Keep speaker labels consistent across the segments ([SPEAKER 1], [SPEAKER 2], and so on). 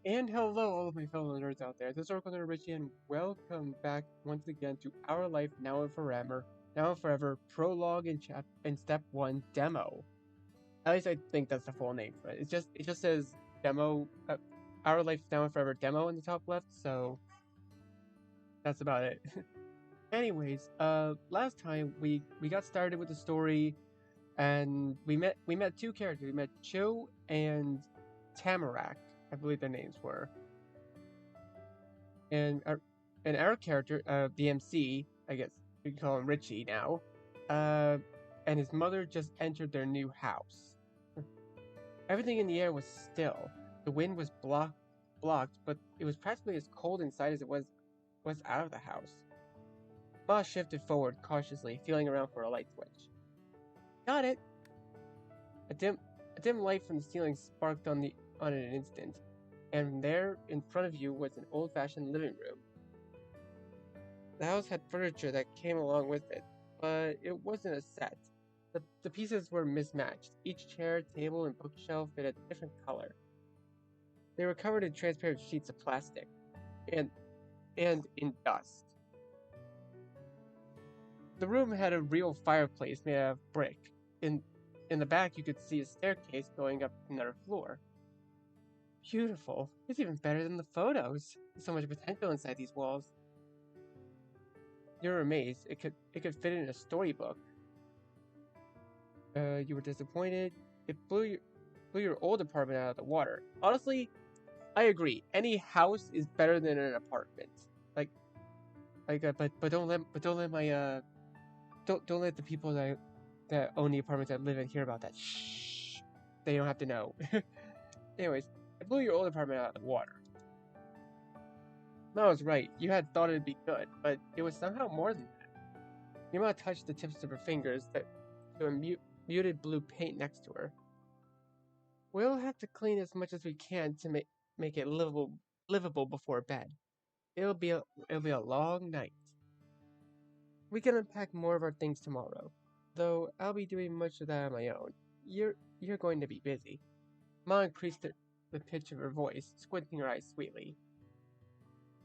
[SPEAKER 1] And hello, all of my fellow nerds out there. This is Oracle Nerd Richie, and welcome back once again to Our Life Now and Forever Prologue and Step One Demo. At least I think that's the full name for it. It just says Demo, Our Life Now and Forever Demo in the top left. So that's about it. Anyways, last time we got started with the story, and we met two characters. We met Cho and Tamarack, I believe their names were. and our and our character, the MC, I guess we can call him Richie now, uh, and his mother just entered their new house. Everything in the air was still. The wind was blocked, but it was practically as cold inside as it was out of the house. Ma shifted forward cautiously, feeling around for a light switch. Got it. A dim light from the ceiling sparked on an instant, and there in front of you was an old-fashioned living room. The house had furniture that came along with it, but it wasn't a set. The pieces were mismatched. Each chair, table, and bookshelf had a different color. They were covered in transparent sheets of plastic and in dust. The room had a real fireplace made out of brick. In in the back you could see a staircase going up another floor. Beautiful. It's even better than the photos. There's so much potential inside these walls. You were amazed. It could fit in a storybook. You were disappointed. It blew your old apartment out of the water. Honestly, I agree. Any house is better than an apartment. Like, but don't let my don't let the people that own the apartments that live in hear about that. Shh. They don't have to know. Anyways, it blew your old apartment out of the water. No, I was right. You had thought it'd be good, but it was somehow more than that. Your mom touched the tips of her fingers to a muted blue paint next to her. We'll have to clean as much as we can to make it livable before bed. It'll be a long night. We can unpack more of our things tomorrow, though I'll be doing much of that on my own. You're going to be busy. Ma increased the pitch of her voice, squinting her eyes sweetly.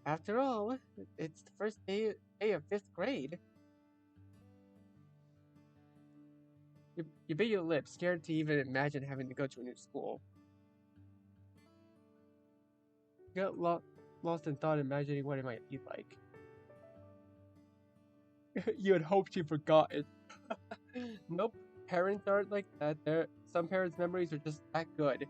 [SPEAKER 1] After all, it's the first day of fifth grade. You bit your lip, scared to even imagine having to go to a new school. You got lost in thought, imagining what it might be like. You had hoped you forgot it. Nope, parents aren't like that. Some parents' memories are just that good.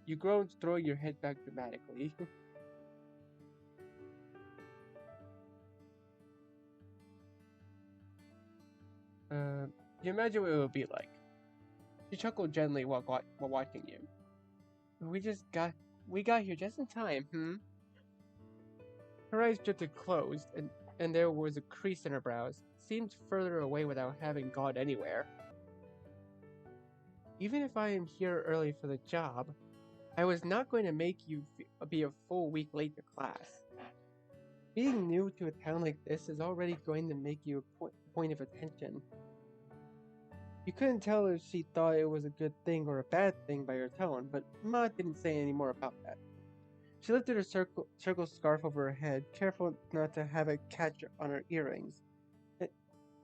[SPEAKER 1] You groaned, throwing your head back dramatically. You imagine what it would be like. She chuckled gently while watching you. We just got we got here just in time, hmm? Her eyes drifted closed, and there was a crease in her brows. Seemed further away without having gone anywhere. Even if I am here early for the job, I was not going to make you be a full week late to class. Being new to a town like this is already going to make you a point of attention. You couldn't tell if she thought it was a good thing or a bad thing by her tone, but Ma didn't say any more about that. She lifted her circle scarf over her head, careful not to have it catch on her earrings,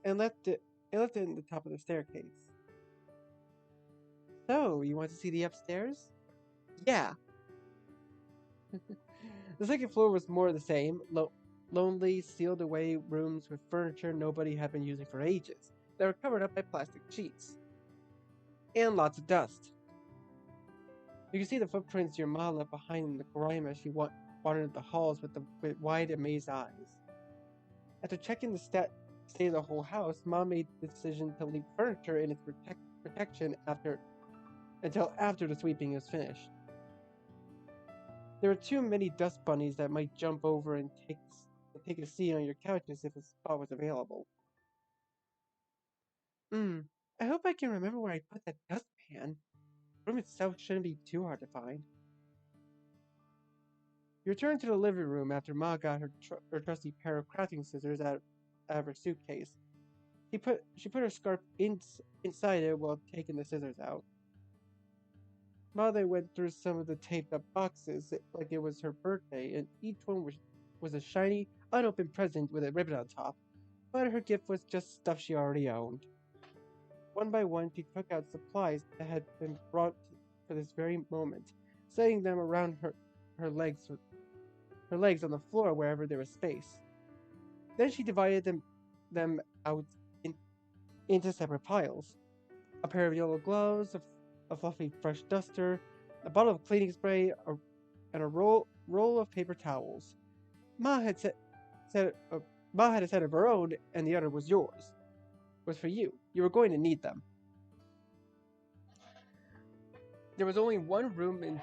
[SPEAKER 1] and, left it in the top of the staircase. So, you want to see the upstairs? Yeah. The second floor was more of the same, lonely, sealed away rooms with furniture nobody had been using for ages, that were covered up by plastic sheets. And lots of dust. You can see the footprints your ma left behind in the grime as she wandered the halls with wide, amazed eyes. After checking the state of the whole house, Mom made the decision to leave furniture in its protection until after the sweeping is finished. There were too many dust bunnies that might jump over and take a seat on your couches if a spot was available. I hope I can remember where I put that dustpan. The room itself shouldn't be too hard to find. You returned to the living room after Ma got her trusty pair of crafting scissors out of her suitcase. She put her scarf inside it while taking the scissors out. Mother went through some of the taped up boxes like it was her birthday, and each one was a shiny, unopened present with a ribbon on top. But her gift was just stuff she already owned. One by one, she took out supplies that had been brought for this very moment, setting them around her legs, her legs on the floor wherever there was space. Then she divided them out in, into separate piles. A pair of yellow gloves, a fluffy fresh duster, a bottle of cleaning spray, and a roll of paper towels. Ma had said Ma had a set of her own, and the other was yours. Was for you. You were going to need them. There was only one broom and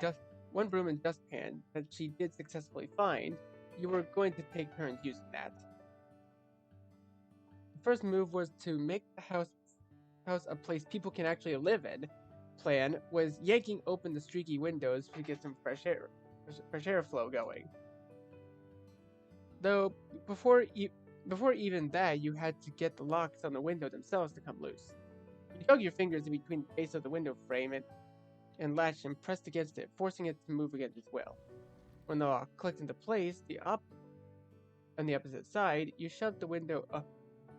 [SPEAKER 1] dustpan that she did successfully find. You were going to take turns using that. The first move was to make the house a place people can actually live in. Plan was yanking open the streaky windows to get some fresh air flow going. Though before even that, you had to get the locks on the window themselves to come loose. You dug your fingers in between the base of the window frame and latch and pressed against it, forcing it to move against its will. When the lock clicked into place, on the opposite side, you shoved the window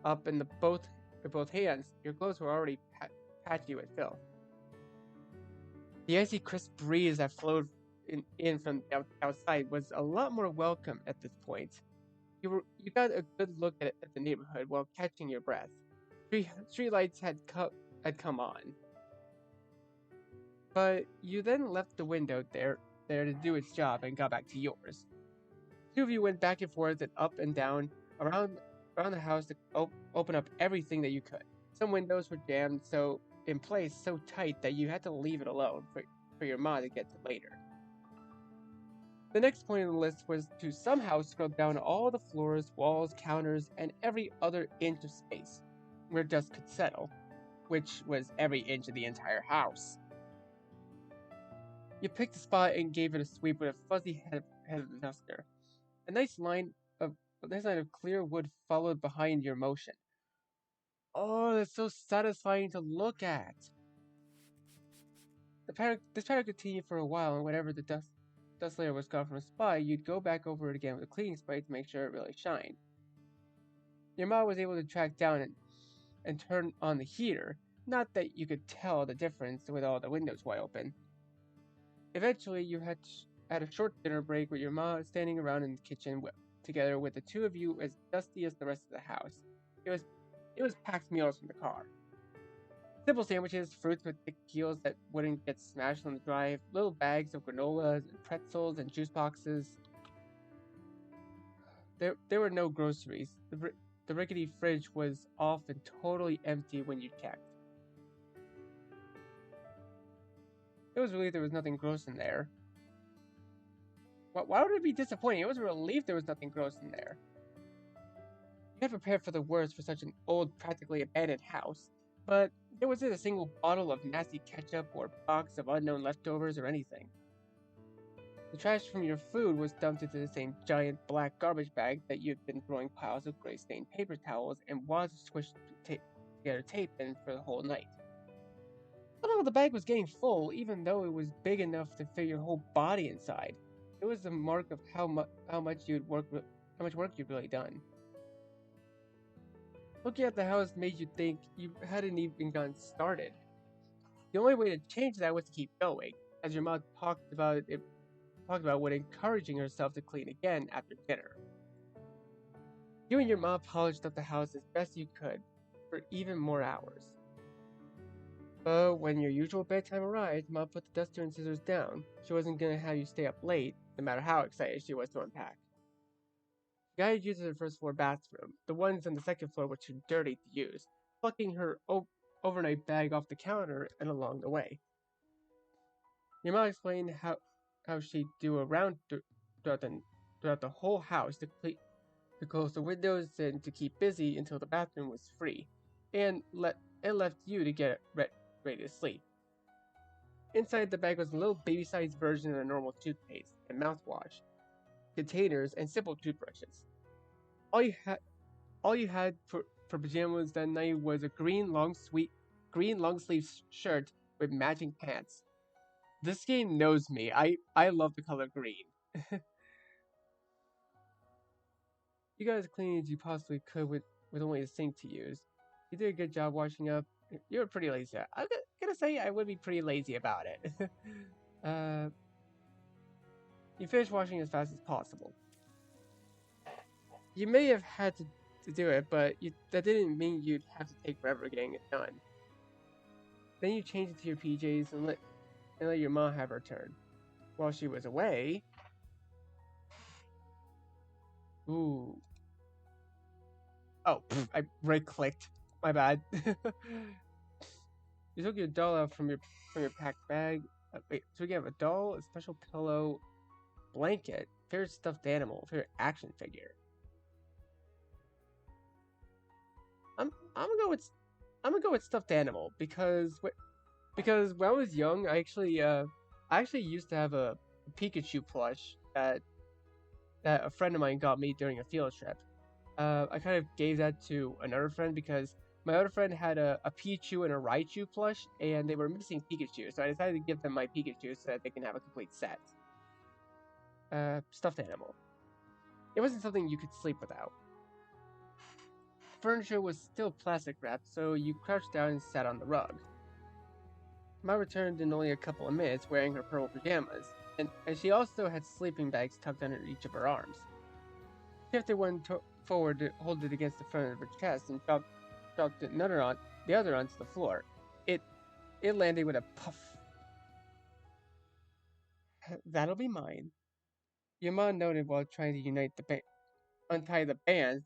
[SPEAKER 1] up in both hands. Your clothes were already patchy with filth. The icy, crisp breeze that flowed in from the outside was a lot more welcome at this point. You got a good look at the neighborhood while catching your breath. Street lights had come on. But you then left the window there to do its job and got back to yours. Two of you went back and forth and up and down around the house to open up everything that you could. Some windows were jammed in place so tight that you had to leave it alone for your ma to get to later. The next point on the list was to somehow scrub down all the floors, walls, counters, and every other inch of space where dust could settle, which was every inch of the entire house. You picked a spot and gave it a sweep with a fuzzy head of the duster. A nice line of clear wood followed behind your motion. Oh, that's so satisfying to look at. This pattern continued for a while, and whenever the dust layer was gone from a spot, you'd go back over it again with a cleaning spray to make sure it really shined. Your mom was able to track down and turn on the heater, not that you could tell the difference with all the windows wide open. Eventually, you had a short dinner break with your mom standing around in the kitchen together with the two of you as dusty as the rest of the house. It was packed meals from the car. Simple sandwiches, fruits with thick peels that wouldn't get smashed on the drive, little bags of granolas and pretzels and juice boxes. There were no groceries. The rickety fridge was off and totally empty when you checked. It was relief there was nothing gross in there. Why would it be disappointing? It was a relief there was nothing gross in there. You had prepared for the worst for such an old, practically abandoned house, but there wasn't a single bottle of nasty ketchup or box of unknown leftovers or anything. The trash from your food was dumped into the same giant black garbage bag that you'd been throwing piles of gray-stained paper towels and wads of squished together tape in for the whole night. Somehow the bag was getting full, even though it was big enough to fit your whole body inside. It was a mark of how much work you'd really done. Looking at the house made you think you hadn't even gotten started. The only way to change that was to keep going, as your mom talked about when encouraging herself to clean again after dinner. You and your mom polished up the house as best you could for even more hours. But when your usual bedtime arrived, Mom put the duster and scissors down. She wasn't going to have you stay up late, no matter how excited she was to unpack. She guided you to the first floor bathroom. The ones on the second floor were too dirty to use, plucking her overnight bag off the counter and along the way. Your mom explained how she'd do a round throughout the whole house to close the windows and to keep busy until the bathroom was free, and left you to get ready to sleep. Inside the bag was a little baby-sized version of a normal toothpaste and mouthwash, containers, and simple toothbrushes. All you had for pajamas that night was a green long sleeve shirt with matching pants. This game knows me. I love the color green. You got as clean as you possibly could with only a sink to use. You did a good job washing up. You were pretty lazy. I'm gonna say I would be pretty lazy about it. uh, you finished washing as fast as possible. You may have had to do it, but that didn't mean you'd have to take forever getting it done. Then you changed into your PJs and let your mom have her turn. While she was away... Ooh. Oh, I right-clicked. My bad. You took your doll out from your packed bag. Wait, so we have a doll, a special pillow, blanket, favorite stuffed animal, favorite action figure. I'm gonna go with stuffed animal because when I was young, I actually used to have a Pikachu plush that a friend of mine got me during a field trip. I kind of gave that to another friend because my other friend had a Pichu and a Raichu plush, and they were missing Pikachu, so I decided to give them my Pikachu so that they can have a complete set. Stuffed animal. It wasn't something you could sleep without. Furniture was still plastic wrapped, so you crouched down and sat on the rug. Ma returned in only a couple of minutes wearing her purple pajamas, and she also had sleeping bags tucked under each of her arms. She shifted one forward to hold it against the front of her chest and dropped the other onto the floor. It landed with a puff. That'll be mine. Your mom noted while trying to untie the bands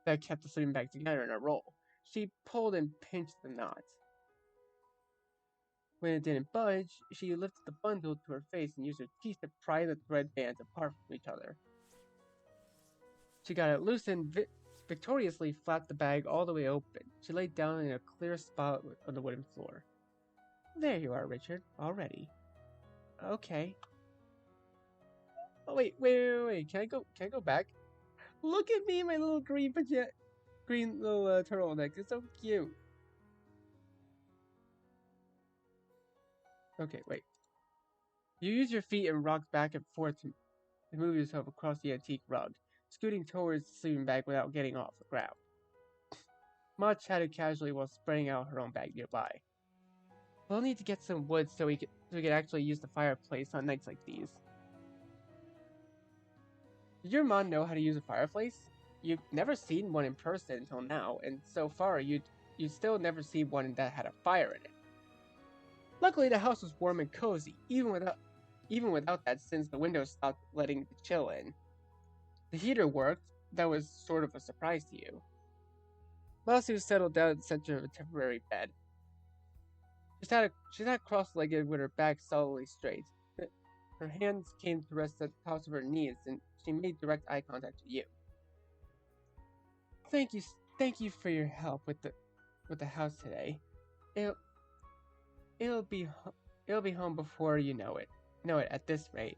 [SPEAKER 1] that kept the sleeping bag together in a roll. She pulled and pinched the knot. When it didn't budge, she lifted the bundle to her face and used her teeth to pry the thread bands apart from each other. She got it loose and victoriously flapped the bag all the way open. She laid down in a clear spot on the wooden floor. There you are, Richard, already. Okay. Oh wait. Can I go back? Look at me, my little green little turtleneck. It's so cute. Okay, wait. You use your feet and rock back and forth to move yourself across the antique rug, scooting towards the sleeping bag without getting off the ground. Ma chatted casually while spreading out her own bag nearby. We'll need to get some wood so we can actually use the fireplace on nights like these. Did your mom know how to use a fireplace? You've never seen one in person until now, and so far you'd still never seen one that had a fire in it. Luckily, the house was warm and cozy, even without that, since the windows stopped letting the chill in. The heater worked. That was sort of a surprise to you. Mousy was settled down in the center of a temporary bed. She sat cross-legged with her back solidly straight. Her hands came to rest at the tops of her knees, and she made direct eye contact with you. Thank you for your help with the house today. It'll be home before you know it. At this rate.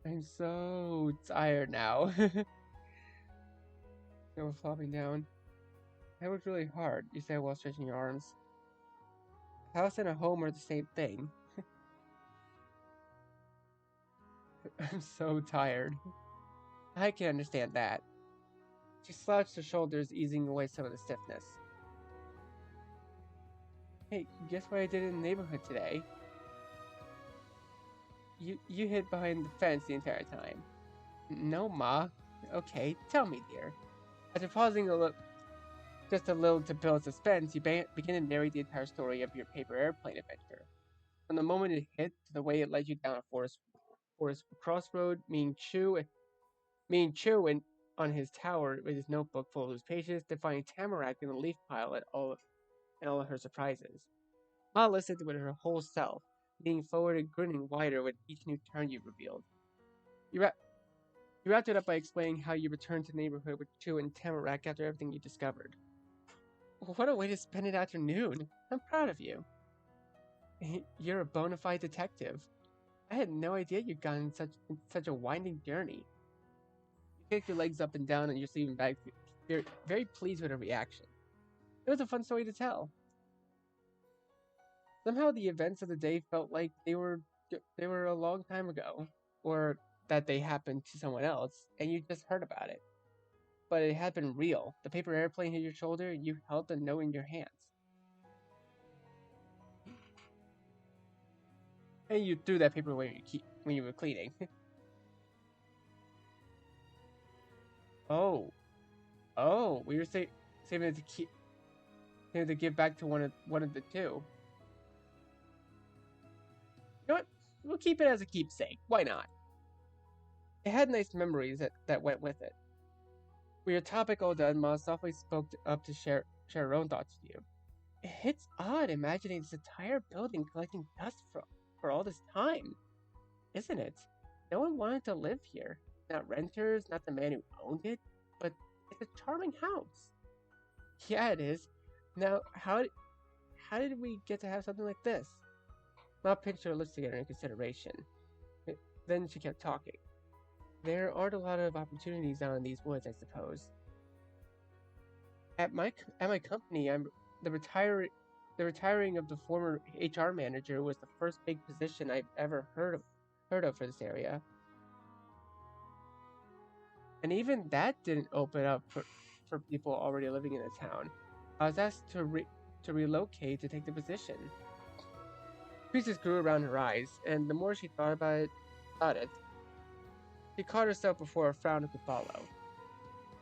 [SPEAKER 1] I'm so tired now. They were flopping down. I worked really hard, you said while stretching your arms. A house and a home are the same thing. I'm so tired. I can understand that. She slouched her shoulders, easing away some of the stiffness. Hey, guess what I did in the neighborhood today? You hid behind the fence the entire time. No, Ma. Okay, tell me, dear. After pausing just a little to build suspense, you begin to narrate the entire story of your paper airplane adventure. From the moment it hit to the way it led you down a forest crossroad, meeting Chu and on his tower with his notebook full of his pages, to finding Tamarack in the leaf pile and all of her surprises. Ma listened with her whole self, leaning forward and grinning wider with each new turn you revealed. You wrapped it up by explaining how you returned to the neighborhood with Chu and Tamarack after everything you discovered. What a way to spend an afternoon! I'm proud of you. You're a bona fide detective. I had no idea you'd gone such a winding journey. You kicked your legs up and down on your sleeping bag, very, very pleased with her reaction. It was a fun story to tell. Somehow the events of the day felt like they were a long time ago, or that they happened to someone else, and you just heard about it. But it had been real. The paper airplane hit your shoulder, and you held the note in your hands. And you threw that paper away when you were cleaning. Oh, oh, we were saving it to give back to one of the two. You know what? We'll keep it as a keepsake. Why not? It had nice memories that went with it. With your topic all done, Ma softly spoke up to share her own thoughts with you. It's odd imagining this entire building collecting dust for all this time, isn't it? No one wanted to live here. Not renters, not the man who owned it, but it's a charming house. Yeah, it is. Now, how did we get to have something like this? Ma pinched her lips together in consideration. Then she kept talking. There aren't a lot of opportunities out in these woods, I suppose. At my company, the retire the retiring of the former HR manager was the first big position I've ever heard of for this area. And even that didn't open up for people already living in the town. I was asked to relocate to take the position. Creases grew around her eyes, and the more she thought about it, she caught herself before a frown could follow.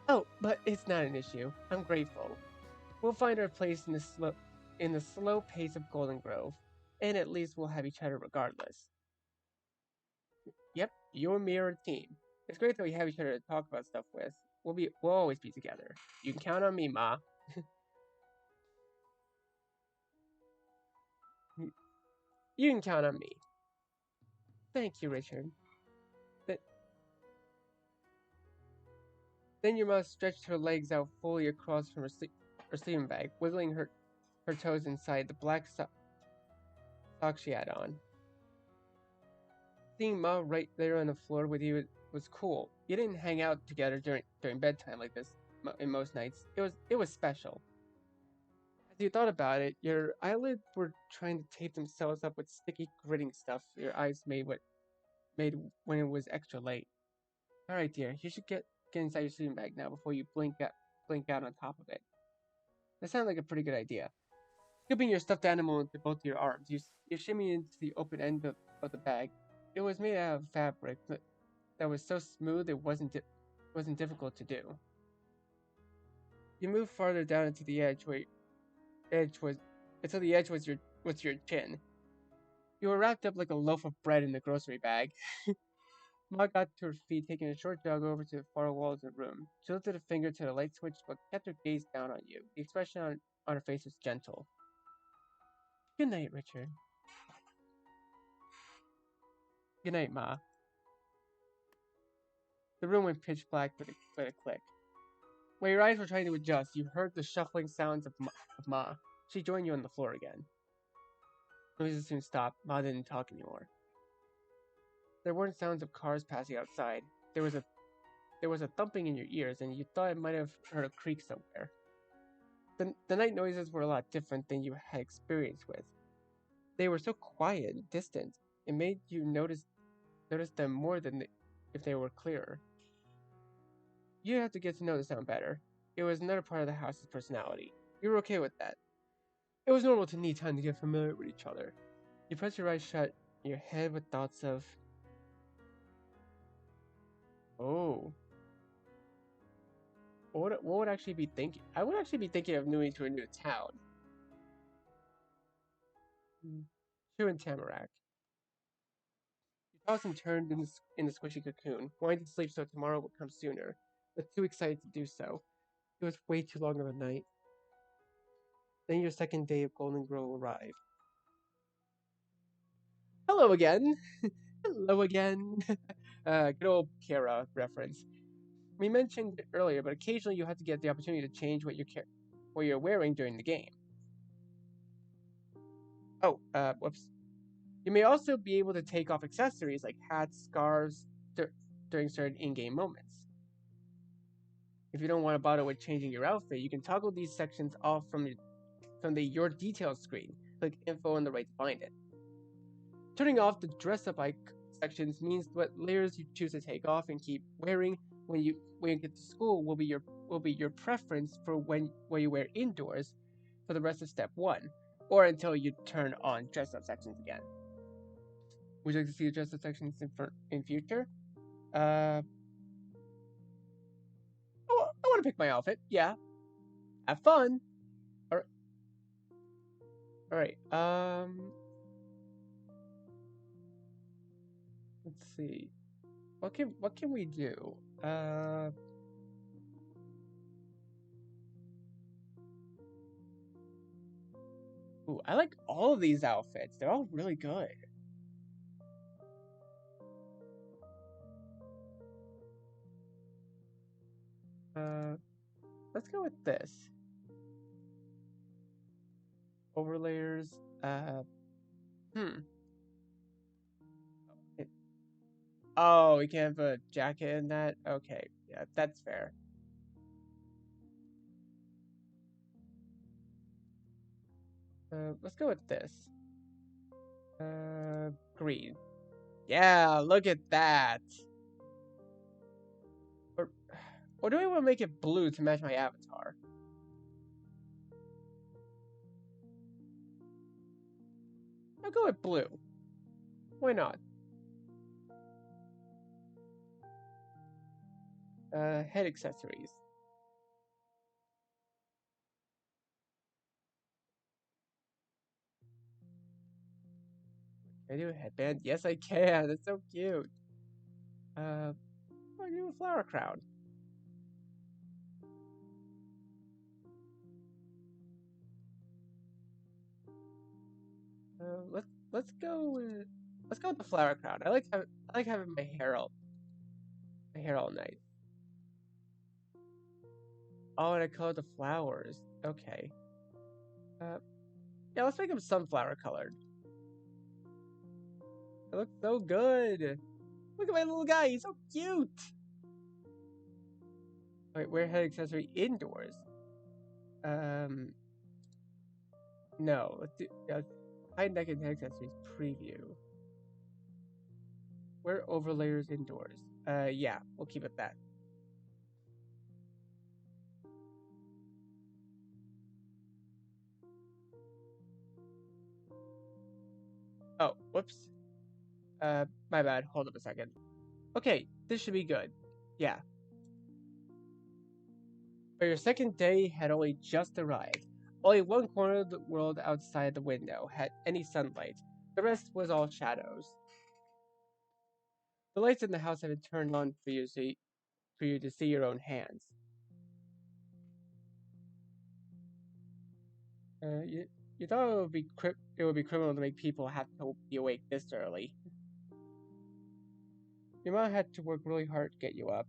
[SPEAKER 1] Oh, but it's not an issue. I'm grateful. We'll find our place in the slow pace of Golden Grove, and at least we'll have each other regardless. Yep, you and me are a team. It's great that we have each other to talk about stuff with. We'll always be together. You can count on me, Ma. You can count on me. Thank you, Richard. Th- then your Ma stretched her legs out fully across from her sleeping bag, wiggling her toes inside the black sock she had on. Seeing Ma right there on the floor with you was cool. You didn't hang out together during bedtime like this in most nights. It was special. As you thought about it, your eyelids were trying to tape themselves up with sticky, gritting stuff your eyes made when it was extra late. All right, dear, you should get inside your sleeping bag now before you blink out on top of it. That sounds like a pretty good idea. Scooping your stuffed animal into both your arms, you shimmy into the open end of the bag. It was made out of fabric that was so smooth it wasn't difficult to do. You moved farther down into the edge where edge was until the edge was your chin. You were wrapped up like a loaf of bread in the grocery bag. Ma got to her feet, taking a short jog over to the far wall of the room. She lifted a finger to the light switch, but kept her gaze down on you. The expression on her face was gentle. Good night, Richard. Good night, Ma. The room went pitch black with a click. While your eyes were trying to adjust, you heard the shuffling sounds of Ma. She joined you on the floor again. Noises soon stopped. Ma didn't talk anymore. There weren't sounds of cars passing outside. There was a thumping in your ears, and you thought it might have heard a creak somewhere. The night noises were a lot different than you had experience with. They were so quiet and distant, it made you notice them more than if they were clearer. You had to get to know the sound better. It was another part of the house's personality. You were okay with that. It was normal to need time to get familiar with each other. You pressed your eyes shut, your head with thoughts of, oh, what would I actually be thinking? I would actually be thinking of moving to a new town. True and Tamarack. You tossed and turned in the squishy cocoon, wanting to sleep so tomorrow would come sooner, but too excited to do so. It was way too long of a night. Then your second day of Golden Grove arrived. Hello again. Hello again. Good old Kara reference. We mentioned it earlier, but occasionally you have to get the opportunity to change what you're wearing during the game. Oh, whoops. You may also be able to take off accessories like hats, scarves during certain in-game moments. If you don't want to bother with changing your outfit, you can toggle these sections off from the Your Details screen. Click info on the right to find it. Turning off the dress up sections means what layers you choose to take off and keep wearing when you get to school will be your preference for when you wear indoors for the rest of step 1, or until you turn on dress up sections again. Would you like to see the dress up sections in future? I want to pick my outfit. Yeah, have fun. All right. Let's see. What can we do? Ooh, I like all of these outfits. They're all really good. Let's go with this. Overlayers. Hmm. Oh, we can't have a jacket in that? Okay, yeah, that's fair. Let's go with this. Green. Yeah, look at that. Or do we want to make it blue to match my avatar? I'll go with blue. Why not? Head accessories. Can I do a headband? Yes, I can. That's so cute. I'll do a flower crown. Let's go with the flower crown. I like having my hair all night. Oh, and I colored the flowers. Okay. Yeah, let's make them sunflower colored. It looks so good. Look at my little guy. He's so cute. Wait, wear head accessory indoors. No. Let's do hide neck and head accessories preview. Wear overlayers indoors. Yeah, we'll keep it that. Oh, whoops. My bad. Hold up a second. Okay, this should be good. Yeah. But your second day had only just arrived. Only one corner of the world outside the window had any sunlight. The rest was all shadows. The lights in the house had been turned on for you to see your own hands. You thought it would be criminal to make people have to be awake this early. Your mom had to work really hard to get you up.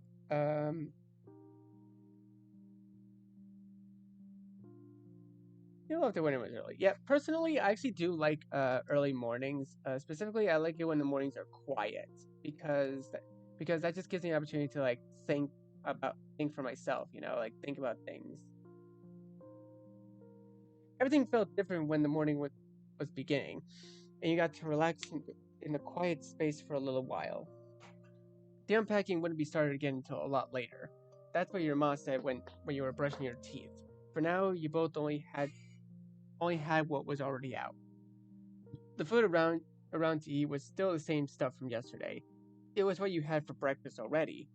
[SPEAKER 1] You love it when it was early. Yeah, personally, I actually do like early mornings. Specifically, I like it when the mornings are quiet because that just gives me an opportunity to like think for myself. Like think about things. Everything felt different when the morning was beginning, and you got to relax in a quiet space for a little while. The unpacking wouldn't be started again until a lot later. That's what your mom said when you were brushing your teeth. For now, you both only had what was already out. The food around to eat was still the same stuff from yesterday. It was what you had for breakfast already,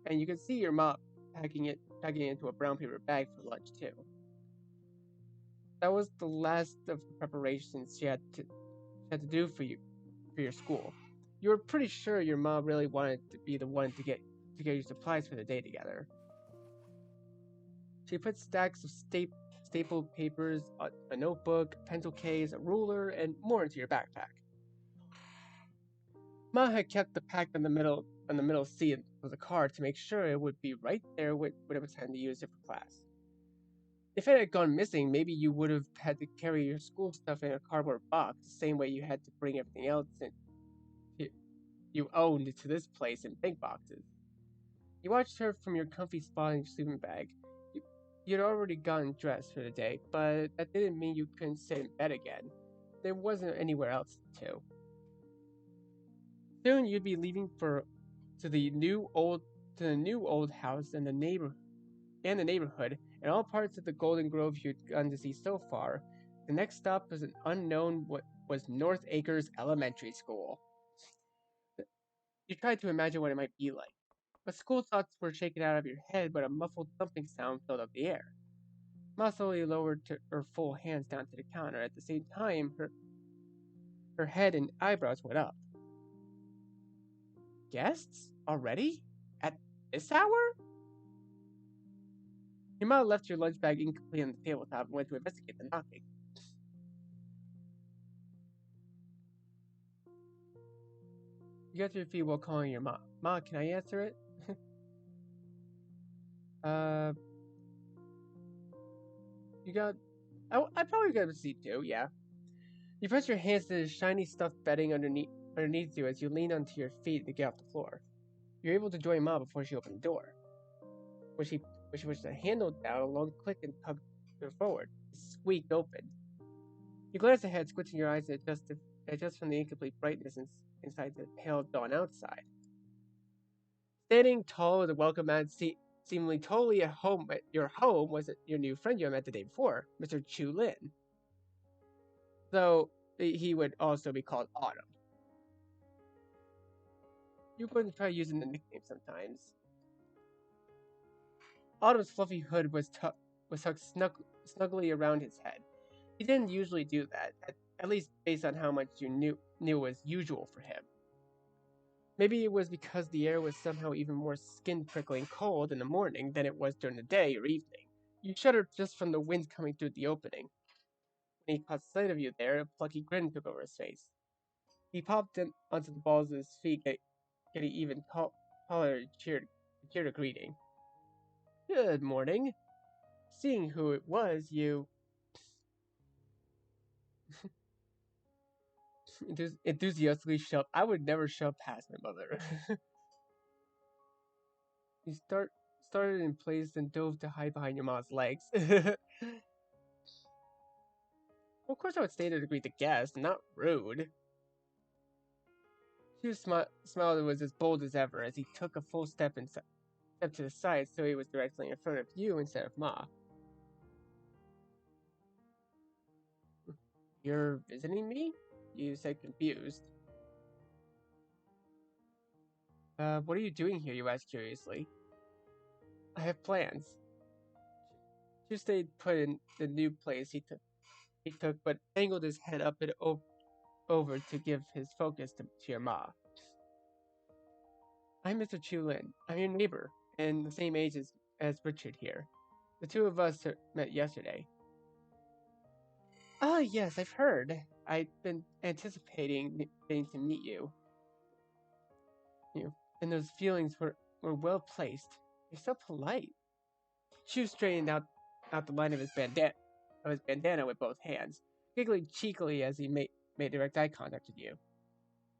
[SPEAKER 1] and you could see your mom packing it into a brown paper bag for lunch too. That was the last of the preparations she had to do for your school. You were pretty sure your mom really wanted to be the one to get your supplies for the day together. She put stacks of stapled papers, a notebook, pencil case, a ruler, and more into your backpack. Ma had kept the pack on the middle seat of the car to make sure it would be right there when it was time to use it for class. If it had gone missing, maybe you would have had to carry your school stuff in a cardboard box, the same way you had to bring everything else you owned to this place in big boxes. You watched her from your comfy spot in your sleeping bag. You'd already gotten dressed for the day, but that didn't mean you couldn't sit in bed again. there wasn't anywhere else to. Soon you'd be leaving for to the new old to the new old house in the neighborhood, and all parts of the Golden Grove you'd gotten to see so far. The next stop was an unknown what was North Acres Elementary School. You tried to imagine what it might be like. But school thoughts were shaken out of your head when a muffled thumping sound filled up the air. Ma slowly lowered her full hands down to the counter. At the same time, her head and eyebrows went up. Guests? Already? At this hour? Your mother left your lunch bag incomplete on the tabletop and went to investigate the knocking. You got to your feet while calling your mom. Ma, can I answer it? You got... I probably got a seat too, yeah. You press your hands to the shiny stuffed bedding underneath you as you lean onto your feet to get off the floor. You're able to join Ma before she opened the door. When she pushed the handle down, a long click and tugged her forward. It squeaked open. You glance ahead, squinting your eyes to adjust from the incomplete brightness inside to the pale dawn outside. Standing tall with a welcome mat, seemingly totally at home at your home, was your new friend you met the day before, Mr. Chu Lin. Though he would also be called Autumn. You're going to try using the nickname sometimes. Autumn's fluffy hood was tucked snugly around his head. He didn't usually do that, at least based on how much you knew was usual for him. Maybe it was because the air was somehow even more skin-prickling cold in the morning than it was during the day or evening. You shuddered just from the wind coming through the opening. When he caught sight of you there, a plucky grin took over his face. He popped in onto the balls of his feet, getting even taller and cheered a greeting. Good morning. Seeing who it was, you enthusiastically shoved. I would never shove past my mother. You started in place, then dove to hide behind your mom's legs. Well, of course I would stay there to greet the guest, not rude. Hugh smiled and was as bold as ever as he took a full step to the side so he was directly in front of you instead of Ma. You're visiting me? You said confused. What are you doing here? You asked curiously. I have plans. Hugh stayed put in the new place he took, but angled his head up and over to give his focus to your Ma. I'm Mr. Chu Lin. I'm your neighbor, and the same age as Richard here. The two of us met yesterday. Ah, yes, I've heard. I've been anticipating getting to meet you. And those feelings were well placed. You're so polite. Chu straightened out the line of his bandana with both hands, giggling cheekily as he made direct eye contact with you.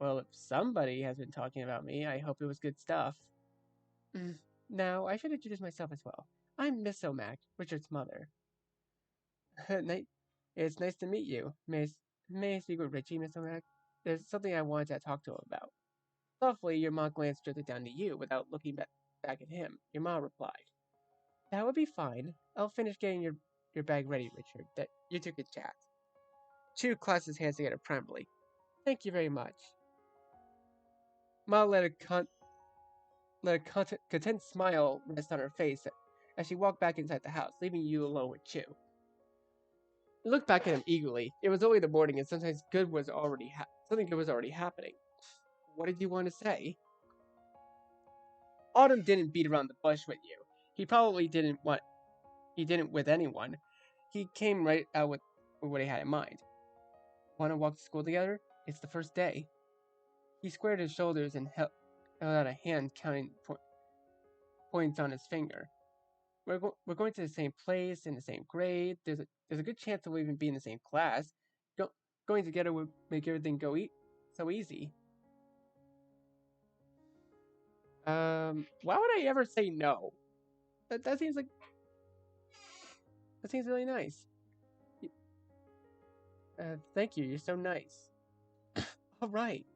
[SPEAKER 1] Well, if somebody has been talking about me, I hope it was good stuff. Now, I should introduce myself as well. I'm Miss O'Mac, Richard's mother. It's nice to meet you. May I speak with Richie, Miss O'Mac? There's something I wanted to talk to him about. Softly, your mom glanced directly down to you without looking back at him. Your mom replied, That would be fine. I'll finish getting your bag ready, Richard. That you two could chat. Chu clasped his hands together promptly. Thank you very much. Ma let a content smile rest on her face as she walked back inside the house, leaving you alone with Chu. You looked back at him eagerly. It was only the morning, and something good was already happening. What did you want to say? Autumn didn't beat around the bush with you. He probably didn't with anyone. He came right out with what he had in mind. Want to walk to school together? It's the first day. He squared his shoulders and held out a hand, counting points on his finger. We're going to the same place, in the same grade. There's a good chance that we'll even be in the same class. Going together would make everything go so easy. Why would I ever say no? That seems really nice. Thank you, you're so nice. Alright.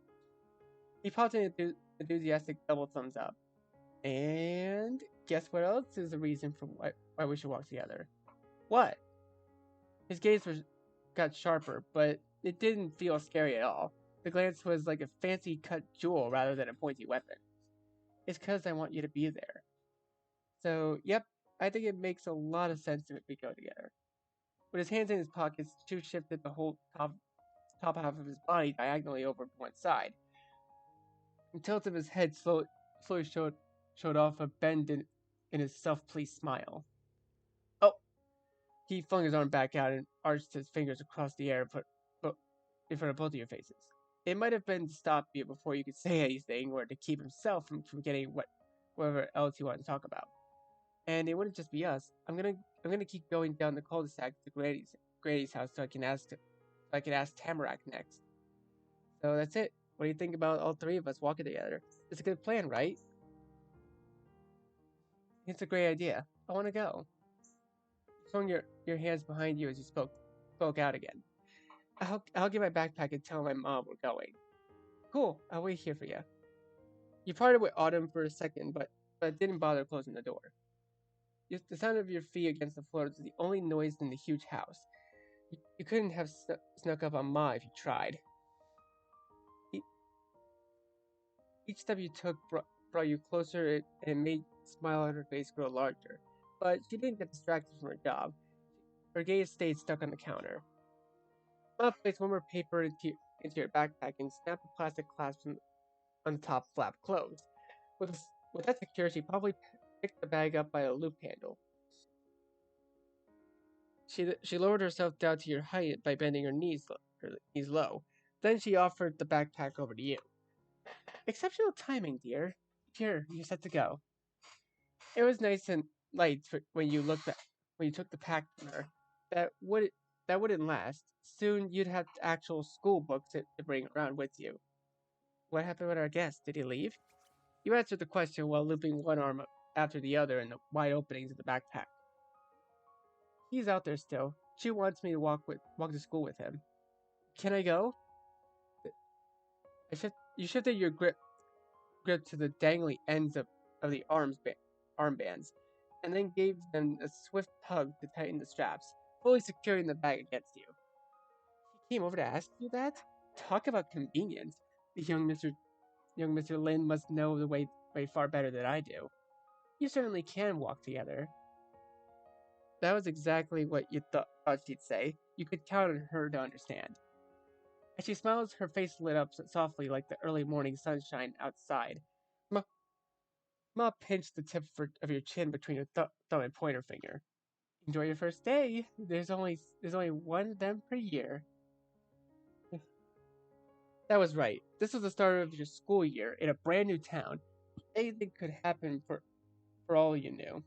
[SPEAKER 1] He popped an enthusiastic double thumbs up. And guess what else is the reason for why we should walk together? What? His got sharper, but it didn't feel scary at all. The glance was like a fancy cut jewel rather than a pointy weapon. It's because I want you to be there. So, yep, I think it makes a lot of sense if we go together. With his hands in his pockets, Chu shifted the whole top half of his body diagonally over to one side. The tilt of his head slowly showed off a bend in his self-pleased smile. Oh! He flung his arm back out and arched his fingers across the air in front of both of your faces. It might have been to stop you before you could say anything, or to keep himself from getting whatever else he wanted to talk about. And it wouldn't just be us. I'm gonna keep going down the cul-de-sac to Grady's house so I can ask Tamarack next. So that's it. What do you think about all three of us walking together? It's a good plan, right? It's a great idea. I want to go. Throwing your hands behind you as you spoke out again. I'll get my backpack and tell my mom we're going. Cool. I'll wait here for you. You parted with Autumn for a second, but didn't bother closing the door. The sound of your feet against the floor was the only noise in the huge house. You couldn't have snuck up on Ma if you tried. Each step you took brought you closer, and it made the smile on her face grow larger. But she didn't get distracted from her job. Her gaze stayed stuck on the counter. Ma placed one more paper into your backpack and snapped the plastic clasp on the top flap closed. With that secure, she probably picked the bag up by a loop handle. She lowered herself down to your height by bending her knees low. Then she offered the backpack over to you. Exceptional timing, dear. Here, you're set to go. It was nice and light when you took the pack from her. That wouldn't last. Soon you'd have actual school books to bring around with you. What happened with our guest? Did he leave? You answered the question while looping one arm after the other in the wide openings of the backpack. He's out there still. She wants me to walk to school with him. Can I go? You shifted your grip to the dangly ends of the armbands, and then gave them a swift tug to tighten the straps, fully securing the bag against you. He came over to ask you that? Talk about convenience. The young Mr. Lin must know the way far better than I do. You certainly can walk together. That was exactly what you thought she'd say. You could count on her to understand. As she smiled, her face lit up softly like the early morning sunshine outside. Ma pinched the tip of your chin between your thumb and pointer finger. Enjoy your first day. There's only one of them per year. That was right. This was the start of your school year in a brand new town. Anything could happen for all you knew.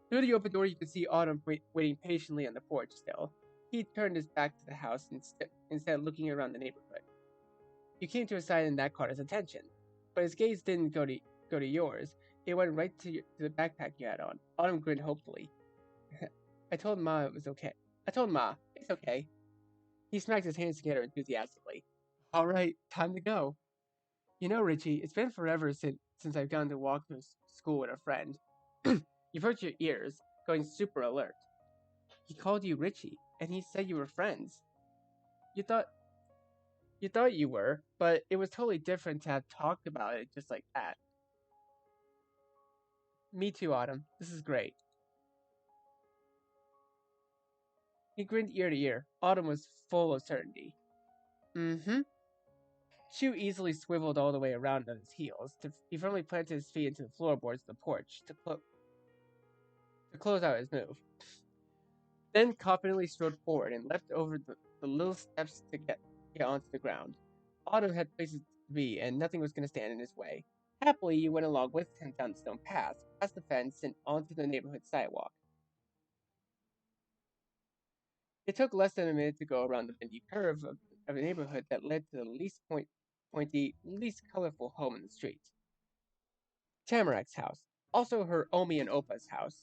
[SPEAKER 1] Through the open door, you could see Autumn waiting patiently on the porch still. He turned his back to the house instead looking around the neighborhood. You came to his side and that caught his attention. But his gaze didn't go to yours. It went right to the backpack you had on. Autumn grinned hopefully. I told Ma it was okay. I told Ma, it's okay. He smacked his hands together enthusiastically. All right, time to go. You know, Richie, it's been forever since I've gone to walk to school with a friend. You've hurt your ears, going super alert. He called you Richie, and he said you were friends. You thought you were, but it was totally different to have talked about it just like that. Me too, Autumn. This is great. He grinned ear to ear. Autumn was full of certainty. Mm-hmm. Shu easily swiveled all the way around on his heels. He firmly planted his feet into the floorboards of the porch to close out his move. Then confidently strode forward and leapt over the little steps to get onto the ground. Autumn had places to be, and nothing was going to stand in his way. Happily, you went along with him down the stone path, past the fence, and onto the neighborhood sidewalk. It took less than a minute to go around the bendy curve of a neighborhood that led to the least pointy, least colorful home in the street. Tamarack's house, also her Omi and Opa's house.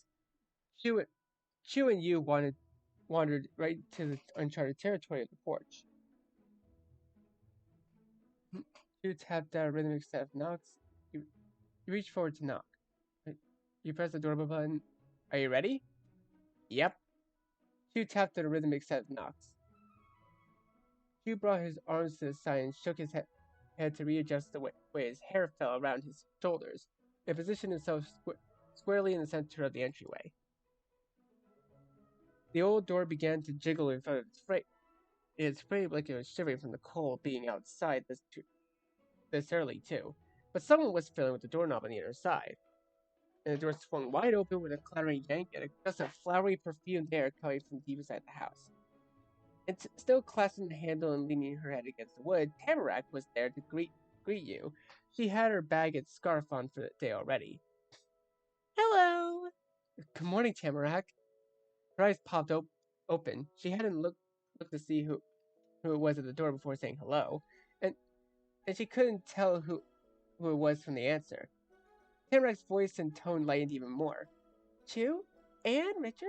[SPEAKER 1] Chu and you wanted wandered right to the uncharted territory of the porch. You tapped out a rhythmic set of knocks. You, you reach forward to knock. You press the doorbell button. Are you ready? Yep. Hugh tapped at a rhythmic set of knocks. Hugh brought his arms to the side and shook his head to readjust the way his hair fell around his shoulders, and positioned himself squarely in the center of the entryway. The old door began to jiggle in front of its frame. It sprayed like it was shivering from the cold being outside this early, too. But someone was fiddling with the doorknob on the other side, and the door swung wide open with a clattering yank and a gust of flowery, perfumed air coming from deep inside the house. And still clasping the handle and leaning her head against the wood, Tamarack was there to greet you. She had her bag and scarf on for the day already. Hello! Good morning, Tamarack. Her eyes popped open. She hadn't looked to see who it was at the door before saying hello, and she couldn't tell who it was from the answer. Tamarack's voice and tone lightened even more. Chew? Anne? Richard?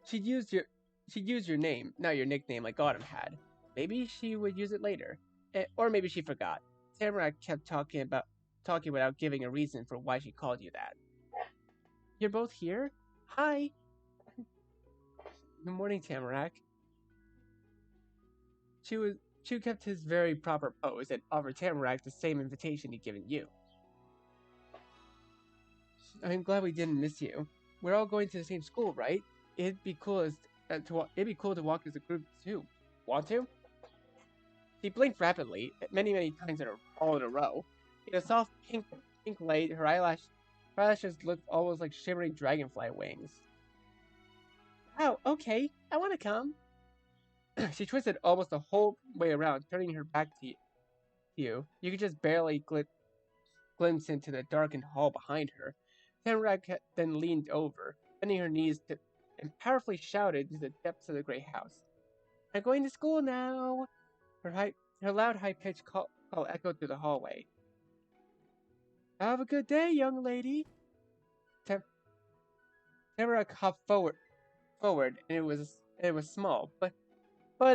[SPEAKER 1] She'd used your name, not your nickname like Autumn had. Maybe she would use it later. Or maybe she forgot. Tamarack kept talking without giving a reason for why she called you that. You're both here? Hi. Good morning, Tamarack. Chew kept his very proper pose and offered Tamarack the same invitation he'd given you. I'm glad we didn't miss you. We're all going to the same school, right? It'd be cool to walk as a group too. Want to? She blinked rapidly, many times all in a row. In a soft pink light, her eyelashes looked almost like shimmering dragonfly wings. Oh, okay. I want to come. She twisted almost the whole way around, turning her back to you. You could just barely glimpse into the darkened hall behind her. Tamarack then leaned over, bending her knees and powerfully shouted into the depths of the gray house. I'm going to school now! Her loud, high-pitched call echoed through the hallway. Have a good day, young lady! Tamarack hopped forward, and it was small, but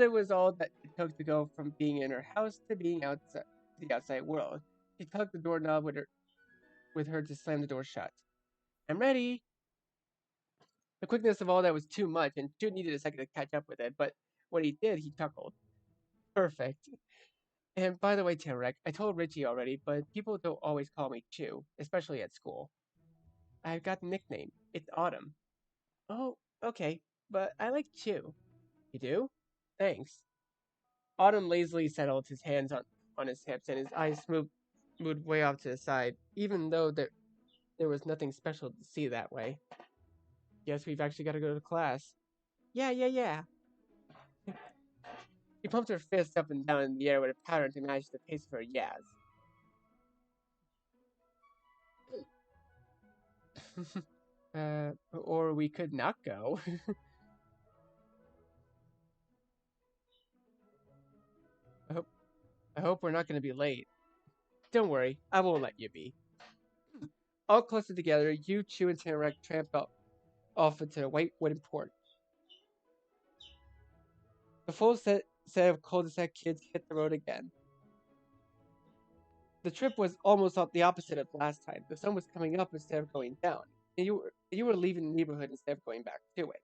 [SPEAKER 1] it was all that it took to go from being in her house to being outside the outside world. She tugged the doorknob with her to slam the door shut. I'm ready! The quickness of all that was too much, and Jude needed a second to catch up with it, but when he did, he chuckled. Perfect. And by the way, Tamarack, I told Richie already, but people don't always call me Chew, especially at school. I've got a nickname. It's Autumn. Oh, okay, but I like Chew. You do? Thanks. Autumn lazily settled his hands on his hips, and his eyes moved way off to the side, even though there was nothing special to see that way. Guess we've actually got to go to class. Yeah. She pumped her fist up and down in the air with a pattern to match the pace of her yas. Or we could not go. I hope we're not going to be late. Don't worry, I won't let you be. All closer together, you, Chew, and Tamarack tramped off into the white wooden porch. The full set of cul-de-sac kids hit the road again. The trip was almost the opposite of last time. The sun was coming up instead of going down, and you were leaving the neighborhood instead of going back to it.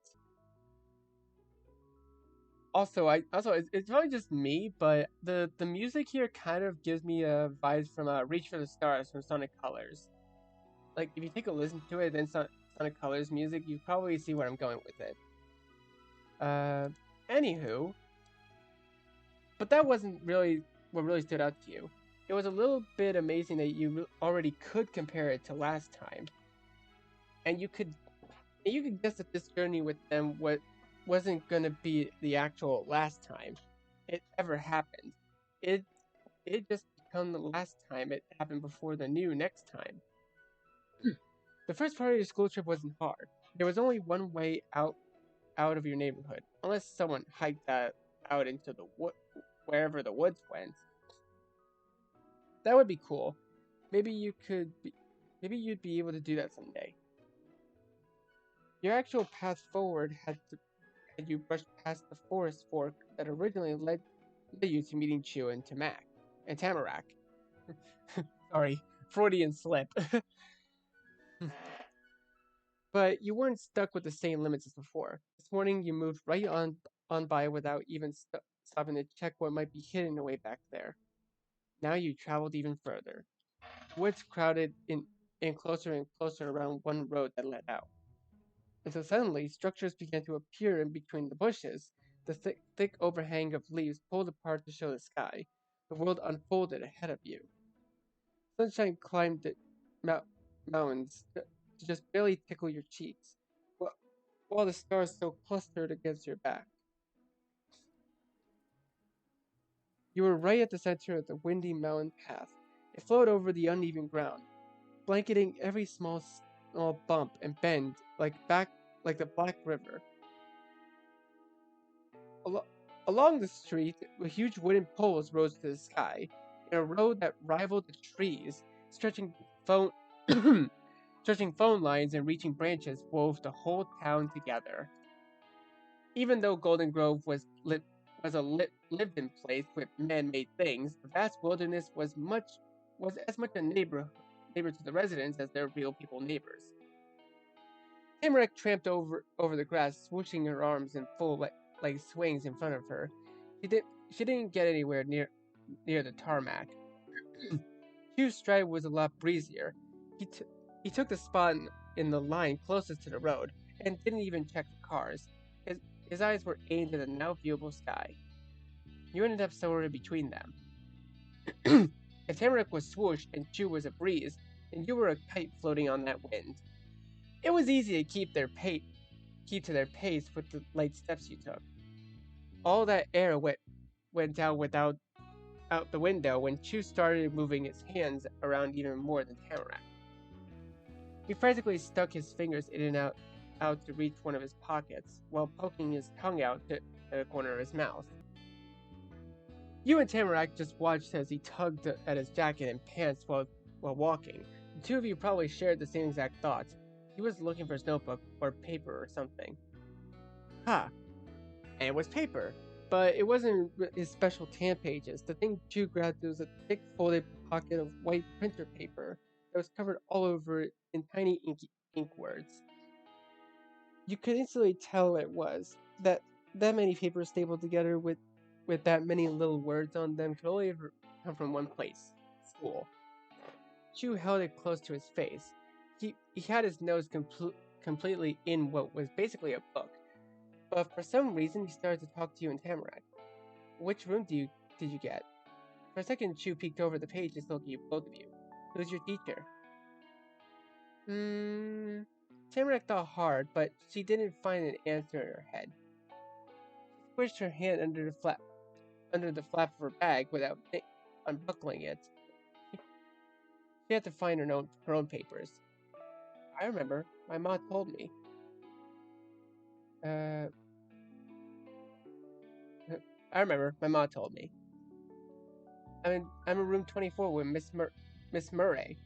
[SPEAKER 1] Also, it's probably just me, but the music here kind of gives me vibes from Reach for the Stars from Sonic Colors. Like if you take a listen to it, then Sonic Colors music, you probably see where I'm going with it. Anywho, but that wasn't really what really stood out to you. It was a little bit amazing that you already could compare it to last time, and you could guess that this journey with them wasn't gonna be the actual last time it ever happened. It just become the last time it happened before the new next time. The first part of your school trip wasn't hard. There was only one way out of your neighborhood, unless someone hiked that out into the wherever the woods went. That would be cool. Maybe you'd be able to do that someday. Your actual path forward had you brushed past the forest fork that originally led you to meeting Chu and Tamarak. Sorry, Freudian slip. But you weren't stuck with the same limits as before. This morning you moved right on by without even stopping to check what might be hidden away back there. Now you traveled even further. Woods crowded in closer and closer around one road that led out. Until suddenly, structures began to appear in between the bushes. The thick overhang of leaves pulled apart to show the sky. The world unfolded ahead of you. Sunshine climbed the mou- mountains to just barely tickle your cheeks, while the stars still clustered against your back. You were right at the center of the windy mountain path. It flowed over the uneven ground, blanketing every small bump and bend like the Black River. Alo- Along the street, huge wooden poles rose to the sky, in a row that rivaled the trees, phone stretching phone lines and reaching branches wove the whole town together. Even though Golden Grove was a lived-in place with man-made things, the vast wilderness was as much a neighbor to the residents as their real people neighbors. Tamarack tramped over the grass, swooshing her arms in full leg swings in front of her. She didn't get anywhere near the tarmac. Hugh's stride was a lot breezier. He took the spot in the line closest to the road and didn't even check the cars. His, his eyes were aimed at the now viewable sky. You ended up somewhere in between them. If Tamarack was swoosh and Chew was a breeze, then you were a kite floating on that wind. It was easy to keep to their pace with the light steps you took. All that air went out the window when Chew started moving his hands around even more than Tamarack. He frantically stuck his fingers in and out to reach one of his pockets, while poking his tongue out to the corner of his mouth. You and Tamarack just watched as he tugged at his jacket and pants while walking. The two of you probably shared the same exact thoughts. He was looking for his notebook or paper or something. Ha! And it was paper. But it wasn't his special tan pages. The thing Chew grabbed was a thick folded pocket of white printer paper that was covered all over in tiny ink words. You could instantly tell it was. That many papers stapled together with that many little words on them could only ever come from one place: school. Chew held it close to his face. He had his nose completely in what was basically a book, but for some reason he started to talk to you in Tamarack. Which room did you get? For a second, Chew peeked over the page and looked at both of you. Who's your teacher? Hmm. Tamarack thought hard, but she didn't find an answer in her head. She squished her hand under the flap of her bag without unbuckling it. She had to find her own papers. I remember. My mom told me. Uh, I remember. My mom told me. I'm in room 24 with Miss Murray.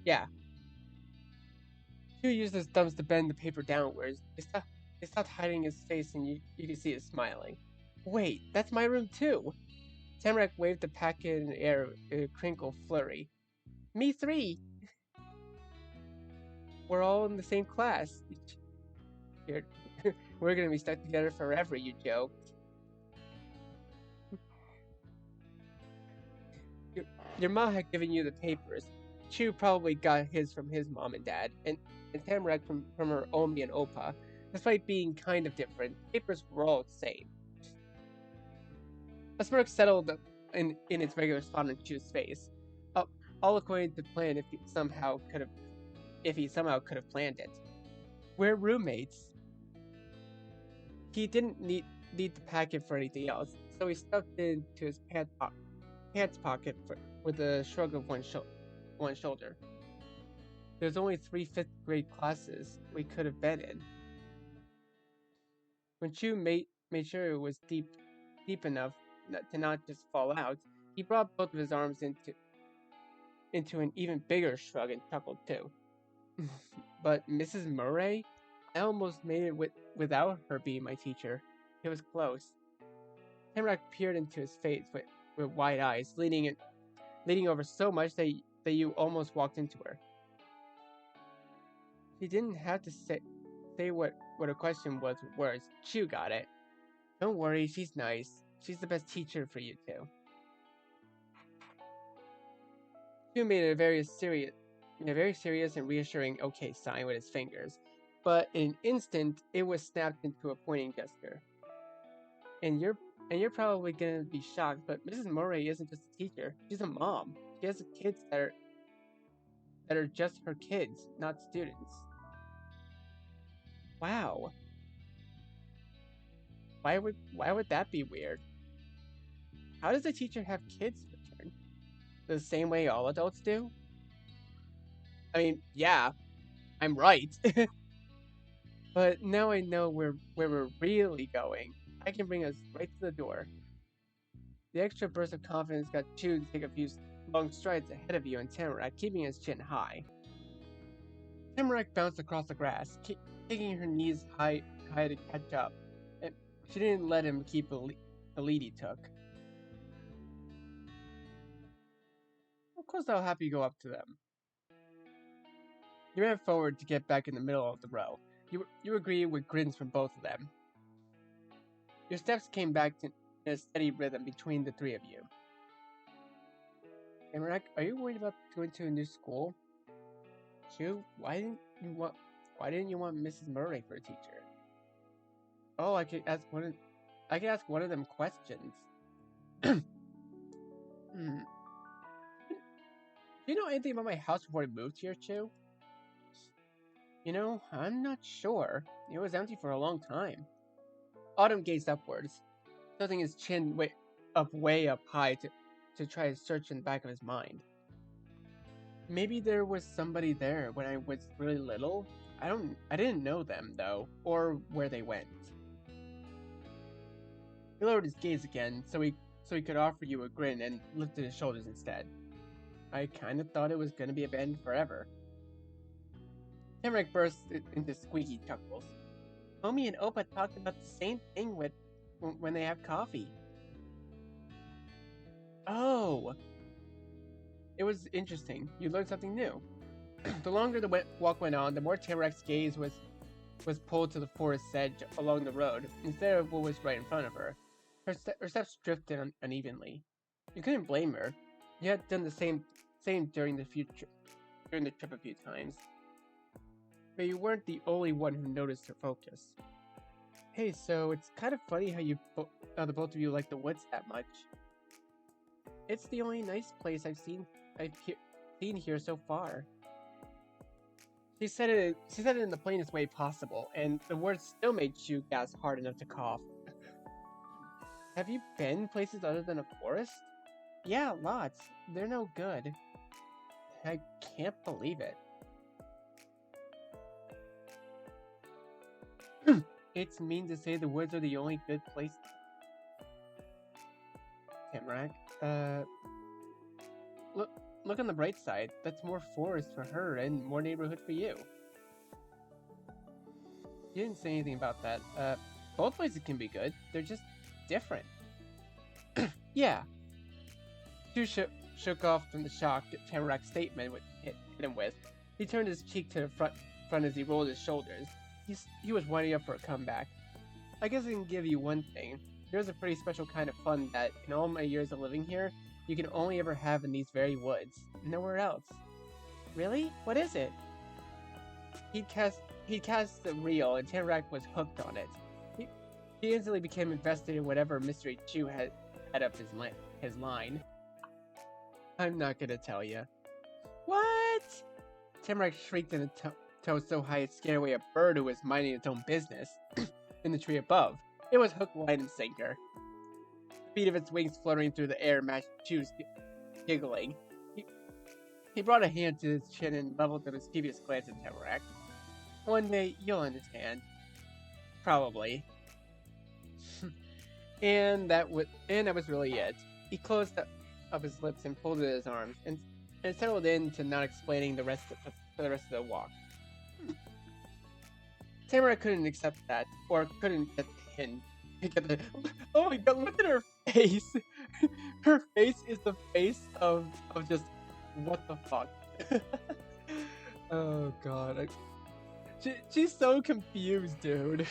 [SPEAKER 1] Yeah. Hugh used his thumbs to bend the paper downwards. He stopped hiding his face, and you could see it smiling. Wait, that's my room too. Tamarack waved the packet in the air in a crinkle flurry. Me three. We're all in the same class. You're, we're gonna be stuck together forever, you joked. Your, your mom had given you the papers. Chew probably got his from his mom and dad, and Tamarack from her Omi and Opa. Despite being kind of different, papers were all the same. A smirk settled in its regular spot on Chew's face. Uh, all according to plan if he somehow could have planned it. We're roommates. He didn't need the packet for anything else, so he stuffed it into his pants pocket with a shrug of one shoulder. There's only three fifth grade classes we could have been in. When Chu made sure it was deep enough to not just fall out, he brought both of his arms into into an even bigger shrug and chuckled too. But Mrs. Murray? I almost made it without her being my teacher. It was close. Tamrak peered into his face with wide eyes, leaning over so much that you almost walked into her. She didn't have to say what her question was with words. Chu got it. Don't worry, she's nice. She's the best teacher for you two. Chu made a very serious and reassuring okay sign with his fingers, but in an instant it was snapped into a pointing gesture. And you're probably gonna be shocked, but Mrs. Murray isn't just a teacher. She's a mom. She has kids that are just her kids, not students. Wow. Why would that be weird? How does a teacher have kids return? The same way all adults do? I mean, yeah, I'm right. But now I know where we're really going. I can bring us right to the door. The extra burst of confidence got Chu to take a few long strides ahead of you and Tamarack, keeping his chin high. Tamarack bounced across the grass, kicking her knees high to catch up. And she didn't let him keep the lead he took. Of course I'll have you go up to them. You ran forward to get back in the middle of the row. You agreed with grins from both of them. Your steps came back in a steady rhythm between the three of you. Tamarack, are you worried about going to a new school? Chu, why didn't you want Mrs. Murray for a teacher? Oh, I could ask one of them questions. Do you know anything about my house before I moved here, Chu? You know, I'm not sure. It was empty for a long time. Autumn gazed upwards, tilting his chin way up high to try to search in the back of his mind. Maybe there was somebody there when I was really little. I didn't know them though, or where they went. He lowered his gaze again, so he could offer you a grin and lifted his shoulders instead. I kinda thought it was gonna be abandoned forever. Tamarack burst into squeaky chuckles. Homie and Opa talked about the same thing when they have coffee. Oh! It was interesting. You learned something new. The longer the walk went on, the more Tamarack's gaze was pulled to the forest's edge along the road, instead of what was right in front of her. Her steps drifted unevenly. You couldn't blame her. You had done the same during the trip a few times. But you weren't the only one who noticed her focus. Hey, so it's kind of funny how the both of you like the woods that much. It's the only nice place I've seen here so far. She said it in the plainest way possible, and the words still made Chu gasp hard enough to cough. Have you been places other than a forest? Yeah, lots. They're no good. I can't believe it. It's mean to say the woods are the only good place. Tamarack, look on the bright side. That's more forest for her and more neighborhood for you. You didn't say anything about that. Both places can be good. They're just different. Yeah. Chu shook off from the shock that Tamarack's statement hit him with. He turned his cheek to the front as he rolled his shoulders. He was winding up for a comeback. I guess I can give you one thing. There's a pretty special kind of fun that, in all my years of living here, you can only ever have in these very woods. Nowhere else. Really? What is it? He'd cast the reel, and Tamarack was hooked on it. He instantly became invested in whatever mystery Chu had up his line. I'm not gonna tell you. What? Tamarack shrieked in a tone so high it scared away a bird who was minding its own business in the tree above. It was hook, line, and sinker. The beat of its wings fluttering through the air matched Chu's giggling. He brought a hand to his chin and leveled a mischievous glance at Tamarack. One day, you'll understand. Probably. and that was really it. He closed up his lips and folded his arms, and and settled into not explaining for the rest of the walk. Tamara couldn't accept that, or couldn't get the hint. Oh my god, look at her face! Her face is the face of just, what the fuck? Oh god. She's so confused, dude.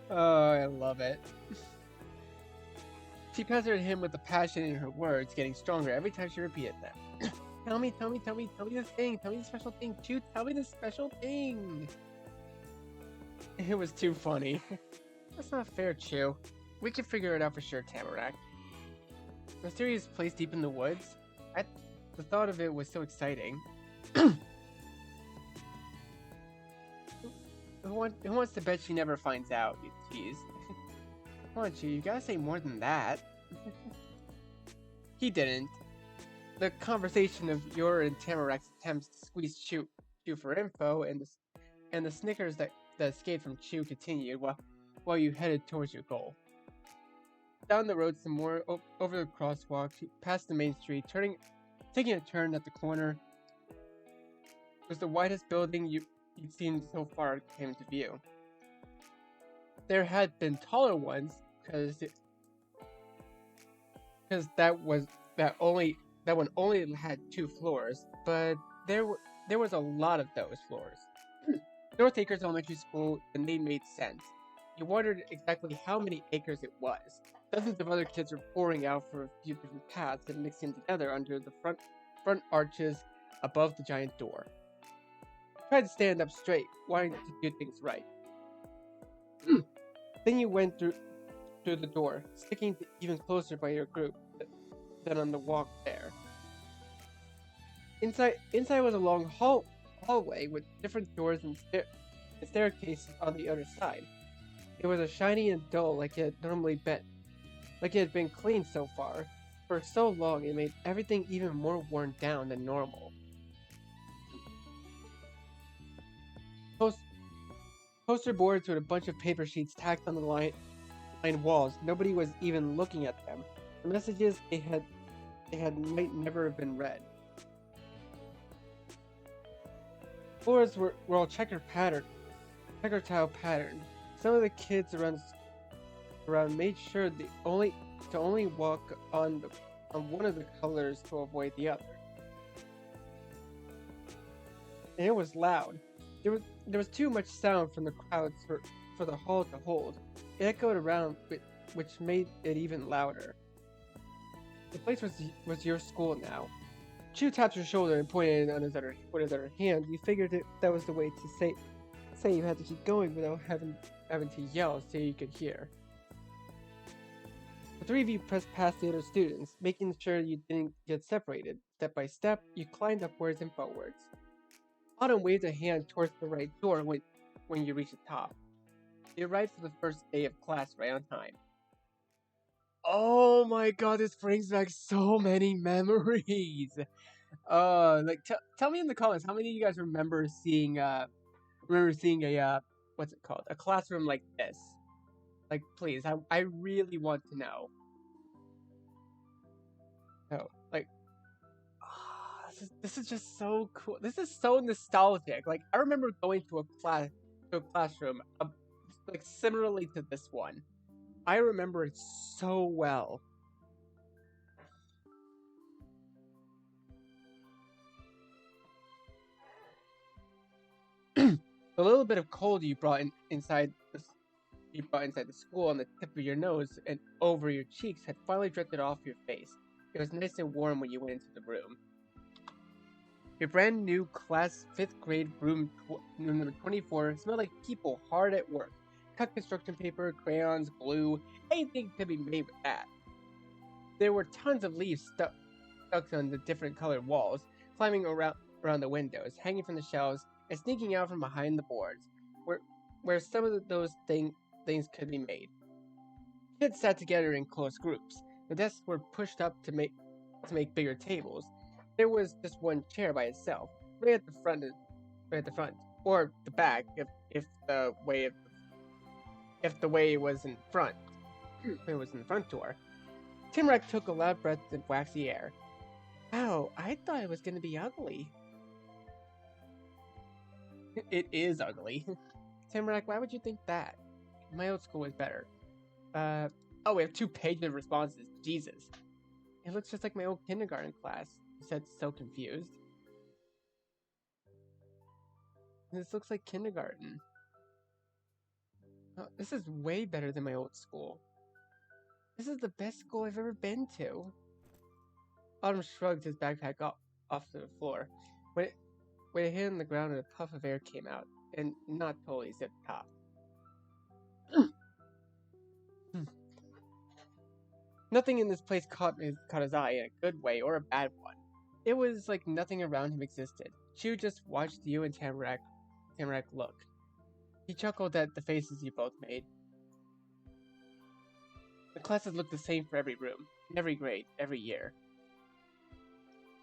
[SPEAKER 1] Oh, I love it. She pestered him with the passion in her words, getting stronger every time she repeated them. Tell me the thing, tell me the special thing, Chew, tell me the special thing! It was too funny. That's not fair, Chew. We can figure it out for sure, Tamarack. Mysterious place deep in the woods? The thought of it was so exciting. Who wants to bet she never finds out, you tease? Come on, Chew, you gotta say more than that. He didn't. The conversation of Yor and Tamarack's attempts to squeeze Chew for info and the snickers that escaped from Chew continued while you headed towards your goal. Down the road some more, over the crosswalk, past the main street, taking a turn at the corner. It was the widest building you'd seen so far came into view. There had been taller ones, because that one only had 2 floors, but there was a lot of those floors. North Acres Elementary School, the name made sense. You wondered exactly how many acres it was. Dozens of other kids were pouring out for a few different paths and mixing together under the front arches above the giant door. Tried to stand up straight, wanting to do things right. Then you went through the door, sticking even closer by your group than on the walk there. Inside was a long hallway with different doors and staircases on the other side. It was as shiny and dull like it had normally been. Like it had been cleaned so far. For so long, it made everything even more worn down than normal. Poster boards with a bunch of paper sheets tacked on the lined walls. Nobody was even looking at them. The messages they had might never have been read. Floors were all checker tile pattern. Some of the kids around made sure to only walk on one of the colors to avoid the other. And it was loud. There was too much sound from the crowds for the hall to hold. It echoed around, which made it even louder. The place was your school now. Chew tapped your shoulder and pointed with his other hand. You figured that was the way to say you had to keep going without having to yell so you could hear. The 3 of you pressed past the other students, making sure you didn't get separated. Step by step, you climbed upwards and forwards. Autumn waved a hand towards the right door when you reached the top. You arrived for the first day of class right on time. Oh my god, this brings back so many memories! Tell me in the comments, how many of you guys remember seeing a, what's it called? A classroom like this? Like, please, I really want to know. Oh, like, this is just so cool. This is so nostalgic. Like, I remember going to a classroom, like, similarly to this one. I remember it so well. The little bit of cold you brought inside the school on the tip of your nose and over your cheeks had finally drifted off your face. It was nice and warm when you went into the room. Your brand new class 5th grade room number 24 smelled like people hard at work. Cut construction paper, crayons, glue, anything could be made with that. There were tons of leaves stuck on the different colored walls, climbing around the windows, hanging from the shelves, and sneaking out from behind the boards, where some of those things could be made. Kids sat together in close groups. The desks were pushed up to make bigger tables. There was just one chair by itself, right at the front, or the back, if the way was in front. It was in the front door. Timrak took a loud breath of waxy air. Oh, I thought it was gonna be ugly. It is ugly. Tamarack, why would you think that? My old school was better. Oh, we have 2 pages of responses. Jesus. It looks just like my old kindergarten class. He said, so confused. This looks like kindergarten. Oh, this is way better than my old school. This is the best school I've ever been to. Autumn shrugged his backpack off to the floor. When it hit on the ground, a puff of air came out, and not totally zipped top. Nothing in this place caught his eye in a good way or a bad one. It was like nothing around him existed. Chu just watched you and Tamarack look. He chuckled at the faces you both made. The classes looked the same for every room, in every grade, every year.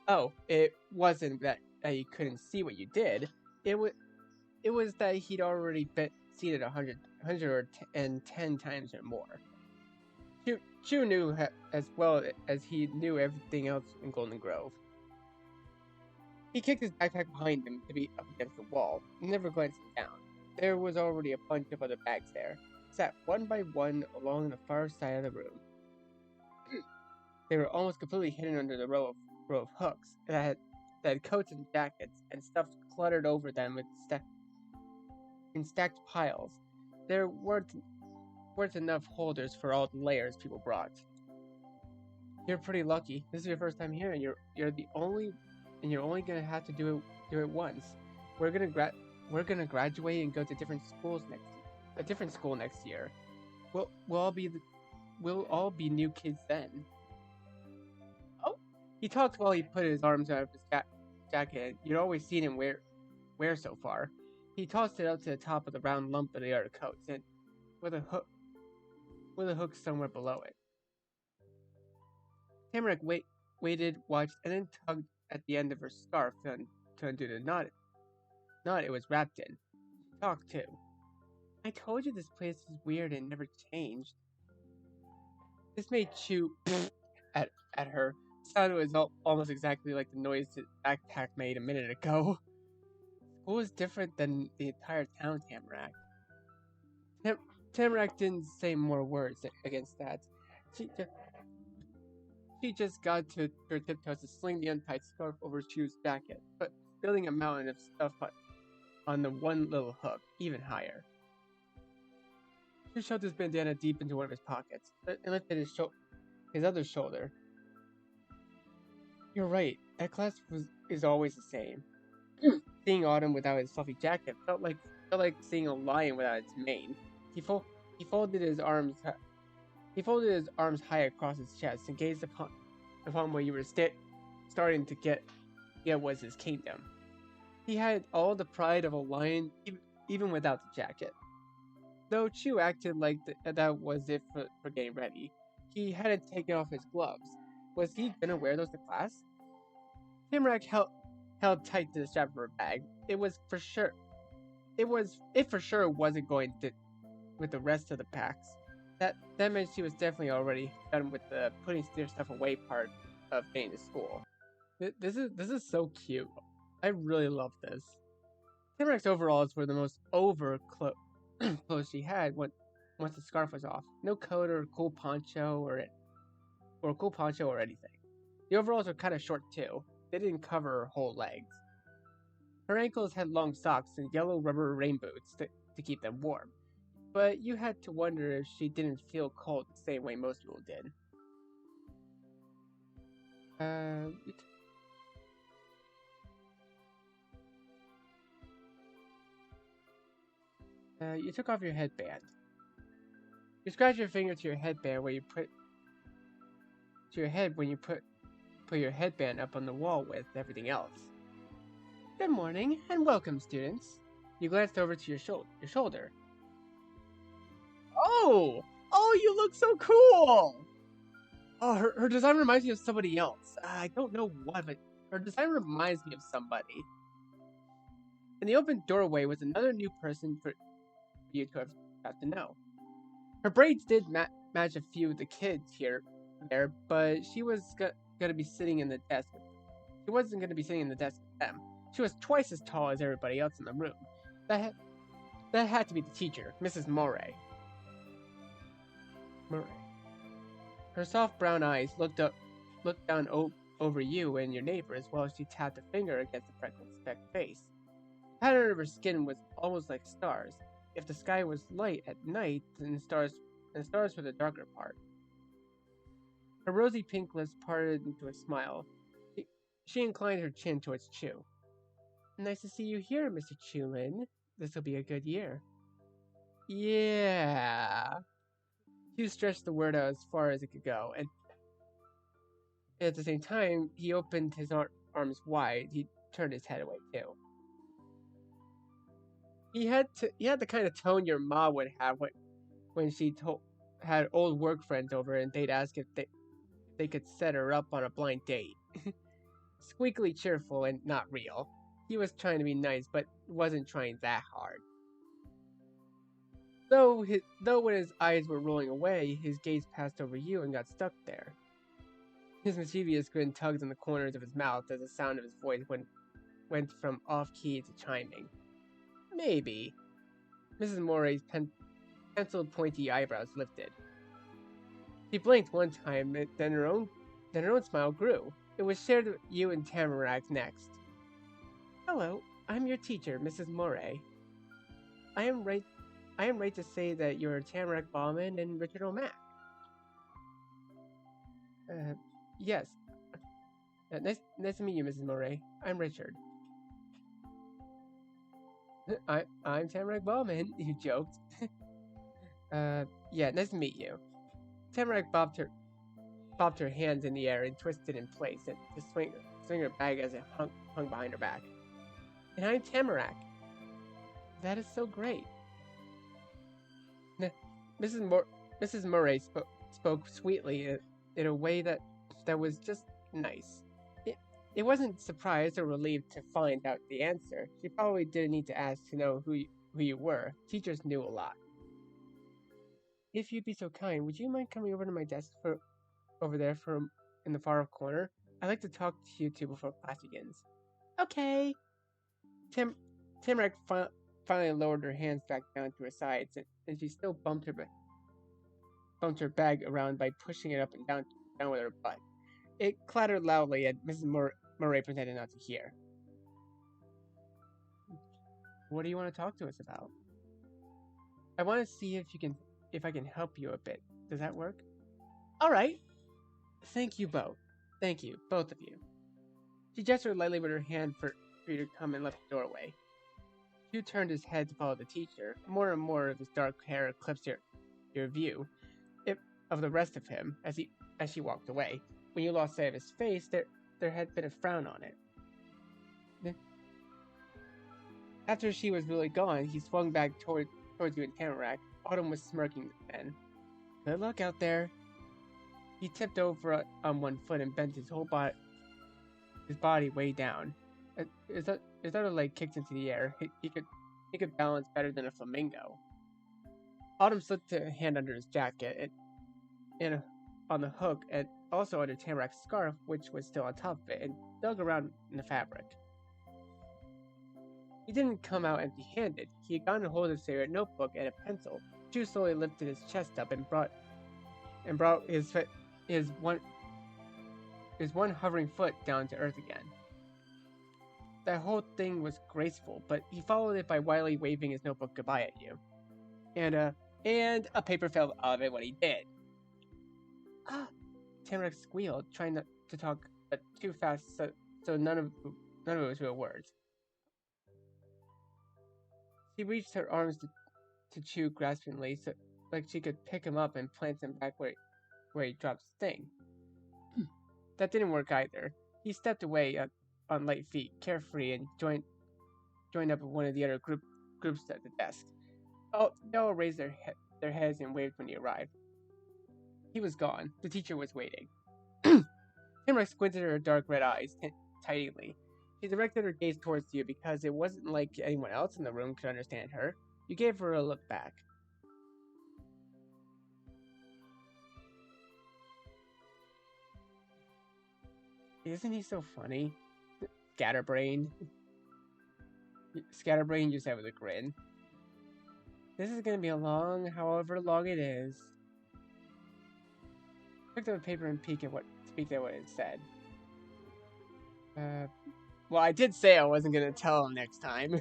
[SPEAKER 1] Oh, it wasn't that you couldn't see what you did. It was that he'd already seen it 110 times or more. Chu knew as well as he knew everything else in Golden Grove. He kicked his backpack behind him to be up against the wall, never glancing down. There was already a bunch of other bags there, sat one by one along the far side of the room. They were almost completely hidden under the row of hooks that had coats and jackets and stuff cluttered over them in stacked piles. There weren't enough holders for all the layers people brought. You're pretty lucky. This is your first time here, and you're only gonna have to do it once. We're gonna graduate and go to different school next year. We'll all be new kids then. Oh, he talked while he put his arms out of his jacket. You'd always seen him wear so far. He tossed it up to the top of the round lump of the other coats, and with a hook somewhere below it. Tamarack waited, watched, and then tugged at the end of her scarf to undo the knot it was wrapped in. She talked too. I told you this place is weird and never changed. This made Chu at her. Sounded was almost exactly like the noise his backpack made a minute ago. School is different than the entire town, Tamarack. Tamarack didn't say more words against that. She just got to her tiptoes to sling the untied scarf over Chu's jacket, but building a mountain of stuff on the one little hook, even higher. Chu shoved his bandana deep into one of his pockets, and lifted his other shoulder. You're right, that class is always the same. Seeing Autumn without his fluffy jacket felt like seeing a lion without its mane. He folded his arms high across his chest and gazed upon where you were starting to get was his kingdom. He had all the pride of a lion, even without the jacket. Though Chu acted like that was it for getting ready. He hadn't taken off his gloves. Was he gonna wear those to class? Tamarack held tight to the strap of her bag. It for sure wasn't going to with the rest of the packs. That meant she was definitely already done with the putting their stuff away part of getting to school. This is so cute. I really love this. Tamarack's overalls were the most clothes she had once the scarf was off. No coat or cool poncho or anything. The overalls were kind of short too. They didn't cover her whole legs. Her ankles had long socks and yellow rubber rain boots to keep them warm. But you had to wonder if she didn't feel cold the same way most people did. You took off your headband. You scratched your finger to your headband where you put to your head when you put your headband up on the wall with everything else. Good morning and welcome, students. You glanced over to your shoulder. Oh, you look so cool. Oh, her design reminds me of somebody else. I don't know what, but her design reminds me of somebody. In the open doorway was another new person for you to have got to know. Her braids did match a few of the kids there, but she was gonna be sitting in the desk She wasn't going to be sitting in the desk with them. She was twice as tall as everybody else in the room. That had to be the teacher, Mrs. Murray. Her soft brown eyes looked down over you and your neighbors while she tapped a finger against the freckled specked face. The pattern of her skin was almost like stars. If the sky was light at night, then stars were the darker part. Her rosy pink lips parted into a smile. She inclined her chin towards Chu. Nice to see you here, Mr. Chulin. This'll be a good year. Yeah. Chu stretched the word out as far as it could go, and at the same time, he opened his arms wide. He turned his head away too. He had the kind of tone your ma would have when she had old work friends over and they'd ask if they could set her up on a blind date. Squeakily cheerful and not real. He was trying to be nice, but wasn't trying that hard. Though when his eyes were rolling away, his gaze passed over you and got stuck there. His mischievous grin tugged in the corners of his mouth as the sound of his voice went from off-key to chiming. Maybe. Mrs. Moray's penciled pointy eyebrows lifted. She blinked one time, then her own smile grew. It was shared with you and Tamarack next. Hello, I'm your teacher, Mrs. Moray. I am right to say that you're Tamarack Ballman and Richard O'Mac. Yes. Nice to meet you, Mrs. Moray. I'm Richard. I'm Tamarack Ballman, you joked. Yeah, nice to meet you. Tamarack bobbed her hands in the air and twisted in place to swing her bag as it hung behind her back. And I'm Tamarack. That is so great. Mrs. Murray spoke sweetly in a way that was just nice. It wasn't surprised or relieved to find out the answer. She probably didn't need to ask to know who you were. Teachers knew a lot. If you'd be so kind, would you mind coming over to my desk over there in the far corner? I'd like to talk to you two before class begins. Okay. Tamarack finally lowered her hands back down to her sides, and she still bumped her bag around by pushing it up and down with her butt. It clattered loudly, and Mrs. Murray pretended not to hear. What do you want to talk to us about? I want to see if I can help you a bit. Does that work? All right. Thank you both. Thank you, both of you. She gestured lightly with her hand for you to come and left the doorway. Hugh turned his head to follow the teacher. More and more of his dark hair eclipsed your view of the rest of him as she walked away. When you lost sight of his face, there had been a frown on it. After she was really gone, he swung back towards you and Tamarack. Autumn was smirking then. Good luck out there. He tipped over on one foot and bent his body way down. His other leg kicked into the air. He could balance better than a flamingo. Autumn slipped a hand under his jacket and on the hook and also under Tamarack's scarf, which was still on top of it, and dug around in the fabric. He didn't come out empty-handed. He had gotten hold of a notebook and a pencil. Chu slowly lifted his chest up and brought his one hovering foot down to earth again. That whole thing was graceful, but he followed it by wildly waving his notebook goodbye at you. And a paper fell out of it when he did. Ah! Tamarack squealed, trying not to talk too fast so none of it was real words. She reached her arms to Chu graspingly, so like she could pick him up and plant him back where he dropped the thing. That didn't work either. He stepped away on light feet, carefree, and joined up with one of the other groups at the desk. Oh, they all raised their heads and waved when he arrived. He was gone. The teacher was waiting. Tamarack squinted her dark red eyes tightly. She directed her gaze towards you because it wasn't like anyone else in the room could understand her. You gave her a look back. Isn't he so funny? Scatterbrain. Scatterbrain you said with a grin. This is gonna be a long, however long it is. Picked up a paper and peeked at what it said. Well, I did say I wasn't gonna tell him next time.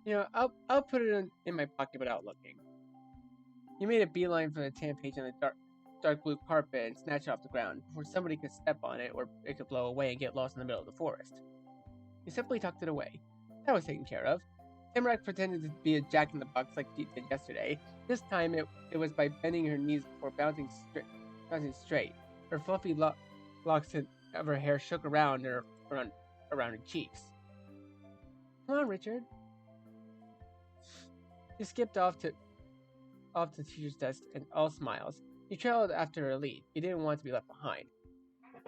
[SPEAKER 1] You know, I'll put it in my pocket without looking. You made a beeline for the tan page on the dark blue carpet and snatched it off the ground before somebody could step on it or it could blow away and get lost in the middle of the forest. You simply tucked it away. That was taken care of. Tamarack pretended to be a jack-in-the-box like she did yesterday. This time it was by bending her knees before bouncing straight. Her fluffy locks of her hair shook around her cheeks. Come on, Richard. You skipped off the teacher's desk and all smiles. You trailed after her lead. You didn't want to be left behind.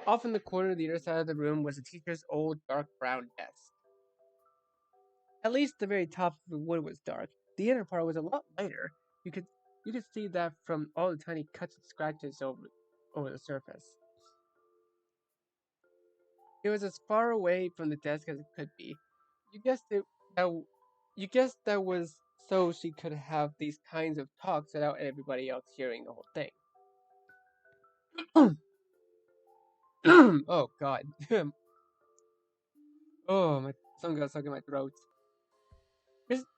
[SPEAKER 1] Off in the corner of the other side of the room was the teacher's old dark brown desk. At least the very top of the wood was dark. The inner part was a lot lighter. You could see that from all the tiny cuts and scratches over the surface. It was as far away from the desk as it could be. You guessed that was so she could have these kinds of talks without everybody else hearing the whole thing. Oh God. Oh, something got stuck in my throat.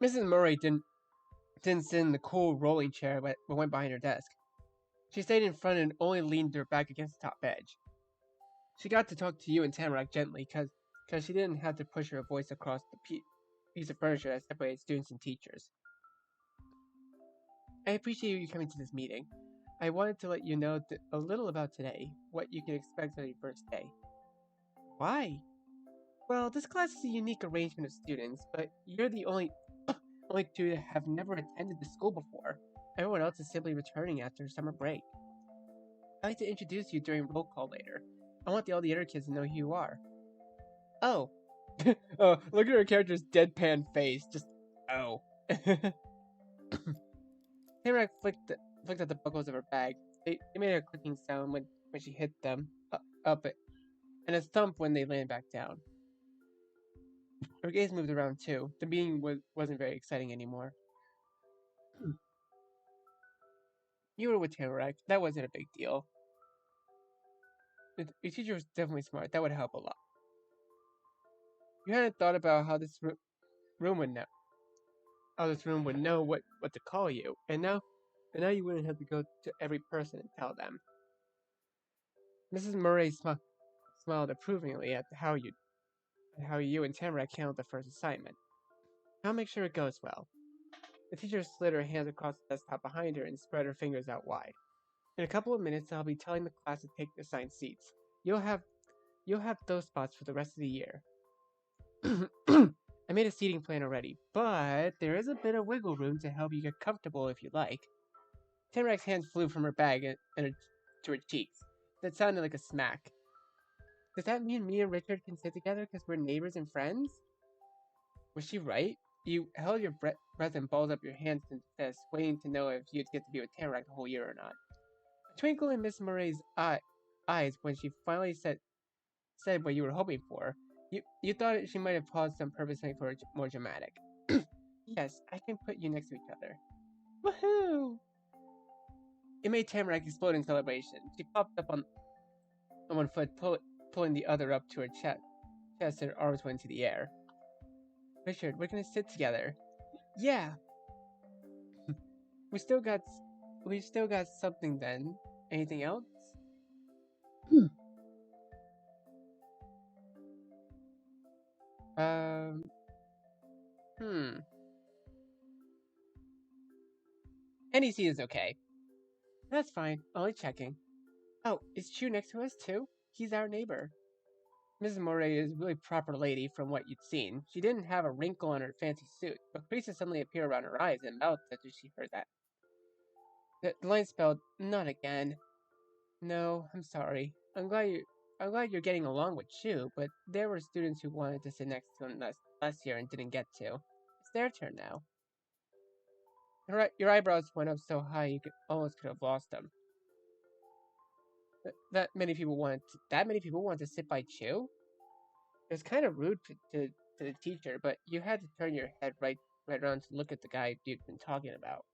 [SPEAKER 1] Mrs. Murray didn't sit in the cool rolling chair but went behind her desk. She stayed in front and only leaned her back against the top edge. She got to talk to you and Tamarack gently because she didn't have to push her voice across the piece of furniture that separated students and teachers. I appreciate you coming to this meeting. I wanted to let you know a little about today, what you can expect on your first day. Why? Well, this class is a unique arrangement of students, but you're the only two that have never attended the school before. Everyone else is simply returning after summer break. I'd like to introduce you during roll call later. I want all the other kids to know who you are. Oh. Oh, look at her character's deadpan face. Just, oh. Tamarack flicked at the buckles of her bag. They made a clicking sound when she hit them up it, and a thump when they landed back down. Her gaze moved around too. The meeting wasn't very exciting anymore. You were with Tamarack. That wasn't a big deal. Your teacher was definitely smart. That would help a lot. You hadn't thought about how this room would know. How this room would know what to call you, and now you wouldn't have to go to every person and tell them. Mrs. Murray smiled approvingly at how you and Tamarack handled the first assignment. I'll make sure it goes well. The teacher slid her hands across the desktop behind her and spread her fingers out wide. In a couple of minutes, I'll be telling the class to take their assigned seats. You'll have those spots for the rest of the year. I made a seating plan already, but there is a bit of wiggle room to help you get comfortable if you like. Tamarack's hands flew from her bag to her cheeks. That sounded like a smack. Does that mean me and Richard can sit together because we're neighbors and friends? Was she right? You held your breath and balled up your hands to fist, waiting to know if you'd get to be with Tamarack the whole year or not. A twinkle in Miss Murray's eyes when she finally said what you were hoping for. You thought she might have paused on purpose for it more dramatic. Yes, I can put you next to each other. Woohoo! It made Tamarack explode in celebration. She popped up on one foot, pulling the other up to her chest, and her arms went into the air. Richard, we're gonna sit together. Yeah. we still got something then. Anything else? Any seat is okay. That's fine. Only checking. Oh, is Chu next to us too? He's our neighbor. Mrs. Murray is a really proper lady from what you'd seen. She didn't have a wrinkle on her fancy suit, but creases suddenly appeared around her eyes and mouth after she heard that. The line spelled, "Not again." No, I'm sorry. I'm glad you're getting along with Chu, but there were students who wanted to sit next to him last year and didn't get to. It's their turn now. Your eyebrows went up so high you could have lost them. That many people wanted to sit by Chew? It was kind of rude to the teacher, but you had to turn your head right around to look at the guy you'd been talking about.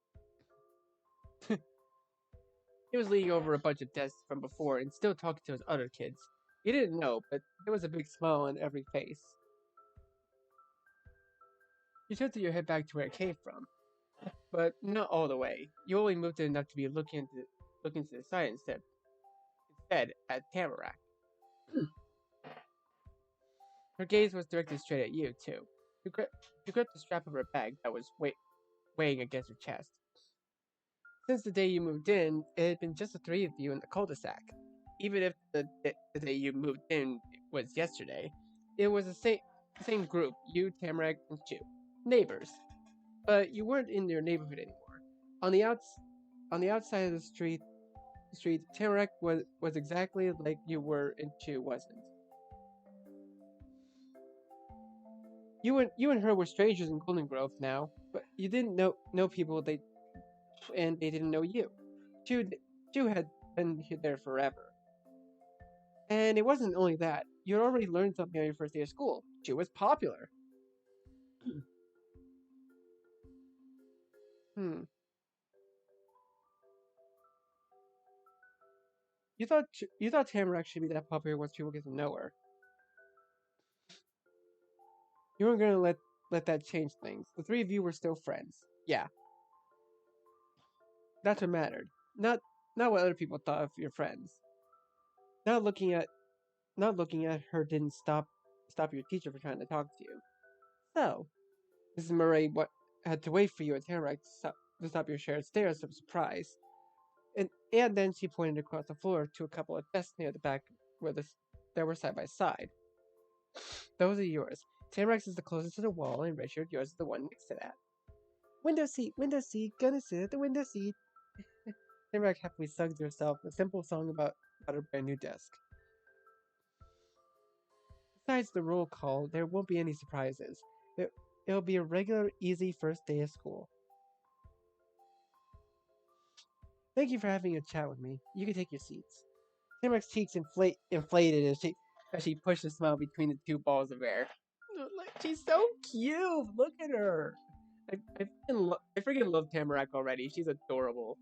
[SPEAKER 1] He was leaning over a bunch of desks from before and still talking to his other kids. You didn't know, but there was a big smile on every face. You tilted your head back to where it came from, but not all the way. You only moved it enough to be looking to the side instead at Tamarack. Her gaze was directed straight at you, too. You gripped the strap of her bag that was weighing against her chest. Since the day you moved in, it had been just the three of you in the cul-de-sac. Even if the day you moved in was yesterday, it was the same group, you, Tamarack, and Chew. Neighbors. But you weren't in your neighborhood anymore. On the outside of the street, Tamarack was exactly like you were and Chew wasn't. You and her were strangers in Golden Grove now, but you didn't know people and they didn't know you. Chew had been there forever. And it wasn't only that. You'd already learned something on your first day of school. Chew was popular. Hmm. You thought Tamarack should be that popular once people get to know her. You weren't gonna let that change things. The three of you were still friends. Yeah, that's what mattered. Not what other people thought of your friends. Not looking at her didn't stop your teacher from trying to talk to you. So, Mrs. Murray had to wait for you at Tamarack to stop your shared stares of surprise. And then she pointed across the floor to a couple of desks near the back that were side by side. Those are yours. Tamarack's is the closest to the wall, and Richard, yours is the one next to that. Window seat, gonna sit at the window seat. Tamarack happily sung to herself a simple song about her brand new desk. Besides the roll call, there won't be any surprises. It'll be a regular, easy first day of school. Thank you for having a chat with me. You can take your seats. Tamarack's cheeks inflated as she pushed a smile between the two balls of air. She's so cute. Look at her. I freaking love Tamarack already. She's adorable.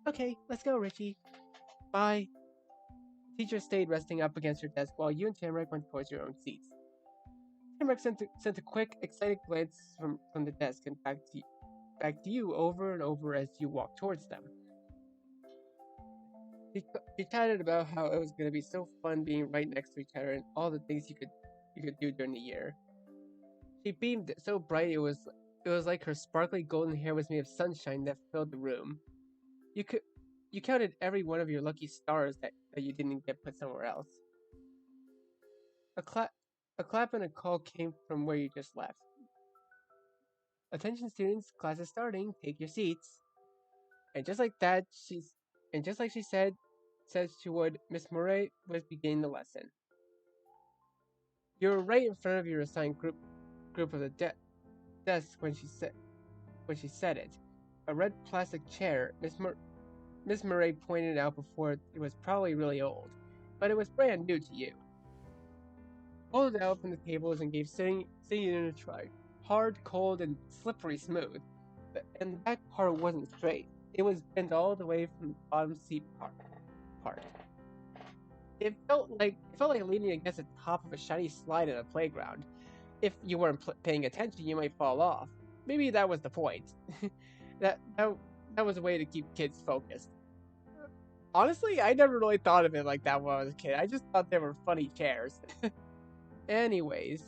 [SPEAKER 1] Okay, let's go, Richie. Bye. The teacher stayed resting up against her desk while you and Tamarack went towards your own seats. Tamarack sent a quick, excited glance from the desk and back to you over and over as you walked towards them. She chatted about how it was going to be so fun being right next to each other and all the things you could do during the year. She beamed so bright it was like her sparkly golden hair was made of sunshine that filled the room. You counted every one of your lucky stars that you didn't get put somewhere else. A clap and a call came from where you just left. Attention students, class is starting. Take your seats. And just like that, she said she would, Miss Murray was beginning the lesson. You were right in front of your assigned group of the desk when she said it. A red plastic chair. Miss Murray pointed out before it was probably really old, but it was brand new to you. Pulled it out from the tables and gave sitting in a tray. Hard, cold, and slippery smooth. And the back part wasn't straight. It was bent all the way from the bottom seat part. It felt like leaning against the top of a shiny slide in a playground. If you weren't paying attention, you might fall off. Maybe that was the point. that was a way to keep kids focused. Honestly, I never really thought of it like that when I was a kid. I just thought they were funny chairs. Anyways,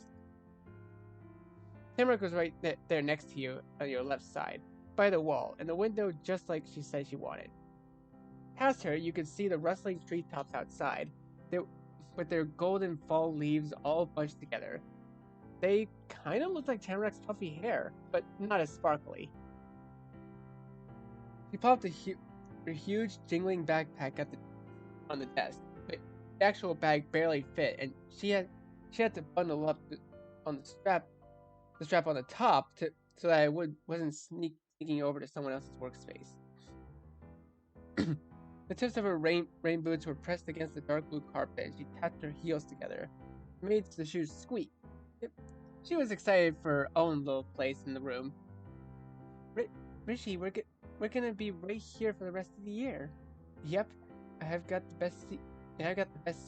[SPEAKER 1] Tamarack was right there next to you on your left side, by the wall, and the window just like she said she wanted. Past her, you could see the rustling treetops outside, with their golden fall leaves all bunched together. They kind of looked like Tamarack's puffy hair, but not as sparkly. She popped her huge jingling backpack on the desk, but the actual bag barely fit, and she had to bundle up on the strap on the top so that it wasn't sneaking over to someone else's workspace. The tips of her rain boots were pressed against the dark blue carpet, and she tapped her heels together. It made the shoes squeak. She was excited for her own little place in the room. Rishi, we're gonna be right here for the rest of the year. Yep, I've got the best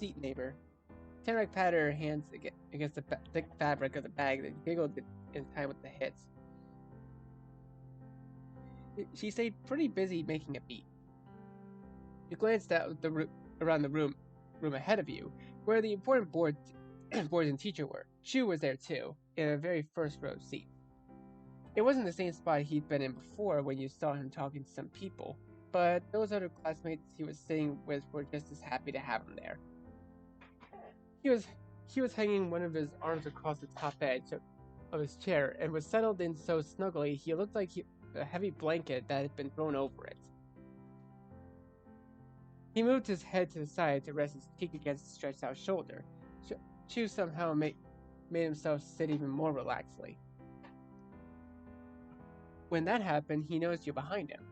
[SPEAKER 1] seat, neighbor. Tamarack patted her hands against the thick fabric of the bag that giggled in time with the hits. She stayed pretty busy making a beat. You glanced out around the room ahead of you, where the important boards and teacher were. Shu was there too, in a very first row seat. It wasn't the same spot he'd been in before when you saw him talking to some people, but those other classmates he was sitting with were just as happy to have him there. He was hanging one of his arms across the top edge of his chair and was settled in so snugly he looked like a heavy blanket that had been thrown over it. He moved his head to the side to rest his cheek against the stretched out shoulder. Shu somehow made himself sit even more relaxedly. When that happened, he noticed you behind him.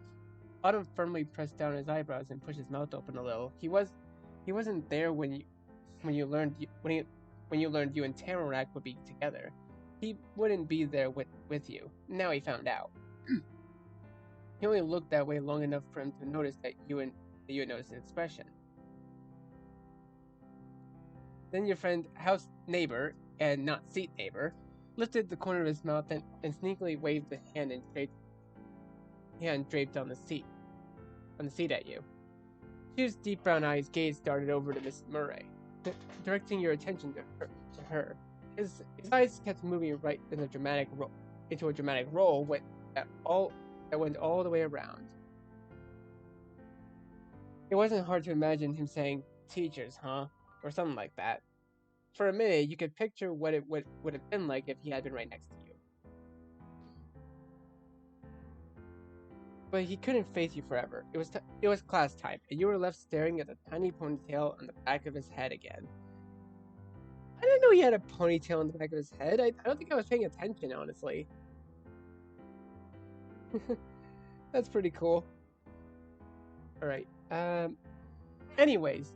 [SPEAKER 1] Autumn firmly pressed down his eyebrows and pushed his mouth open a little. He wasn't there when you learned you and Tamarack would be together. He wouldn't be there with you. Now he found out. He only looked that way long enough for him to notice that you had noticed his expression. Then your friend, house neighbor, and not seat neighbor, lifted the corner of his mouth and sneakily waved the hand draped on the seat at you. Shu's deep brown eyes gazed darted over to Mrs. Murray, directing your attention to her. His eyes kept moving right into a dramatic roll that went all the way around. It wasn't hard to imagine him saying, "Teachers, huh?" or something like that. For a minute, you could picture what it would have been like if he had been right next to you. But he couldn't face you forever. It was class time, and you were left staring at the tiny ponytail on the back of his head again. I didn't know he had a ponytail on the back of his head. I don't think I was paying attention, honestly. That's pretty cool. Alright, anyways,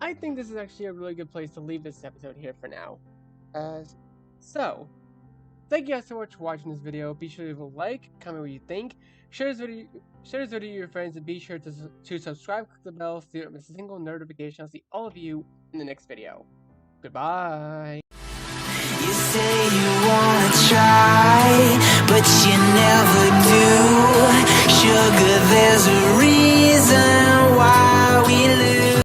[SPEAKER 1] I think this is actually a really good place to leave this episode here for now. So, thank you guys so much for watching this video. Be sure to leave a like, comment what you think, share this video with your friends, and be sure to subscribe, click the bell so you don't miss a single notification. I'll see all of you in the next video. Goodbye.
[SPEAKER 2] You say you wanna try, but you never do.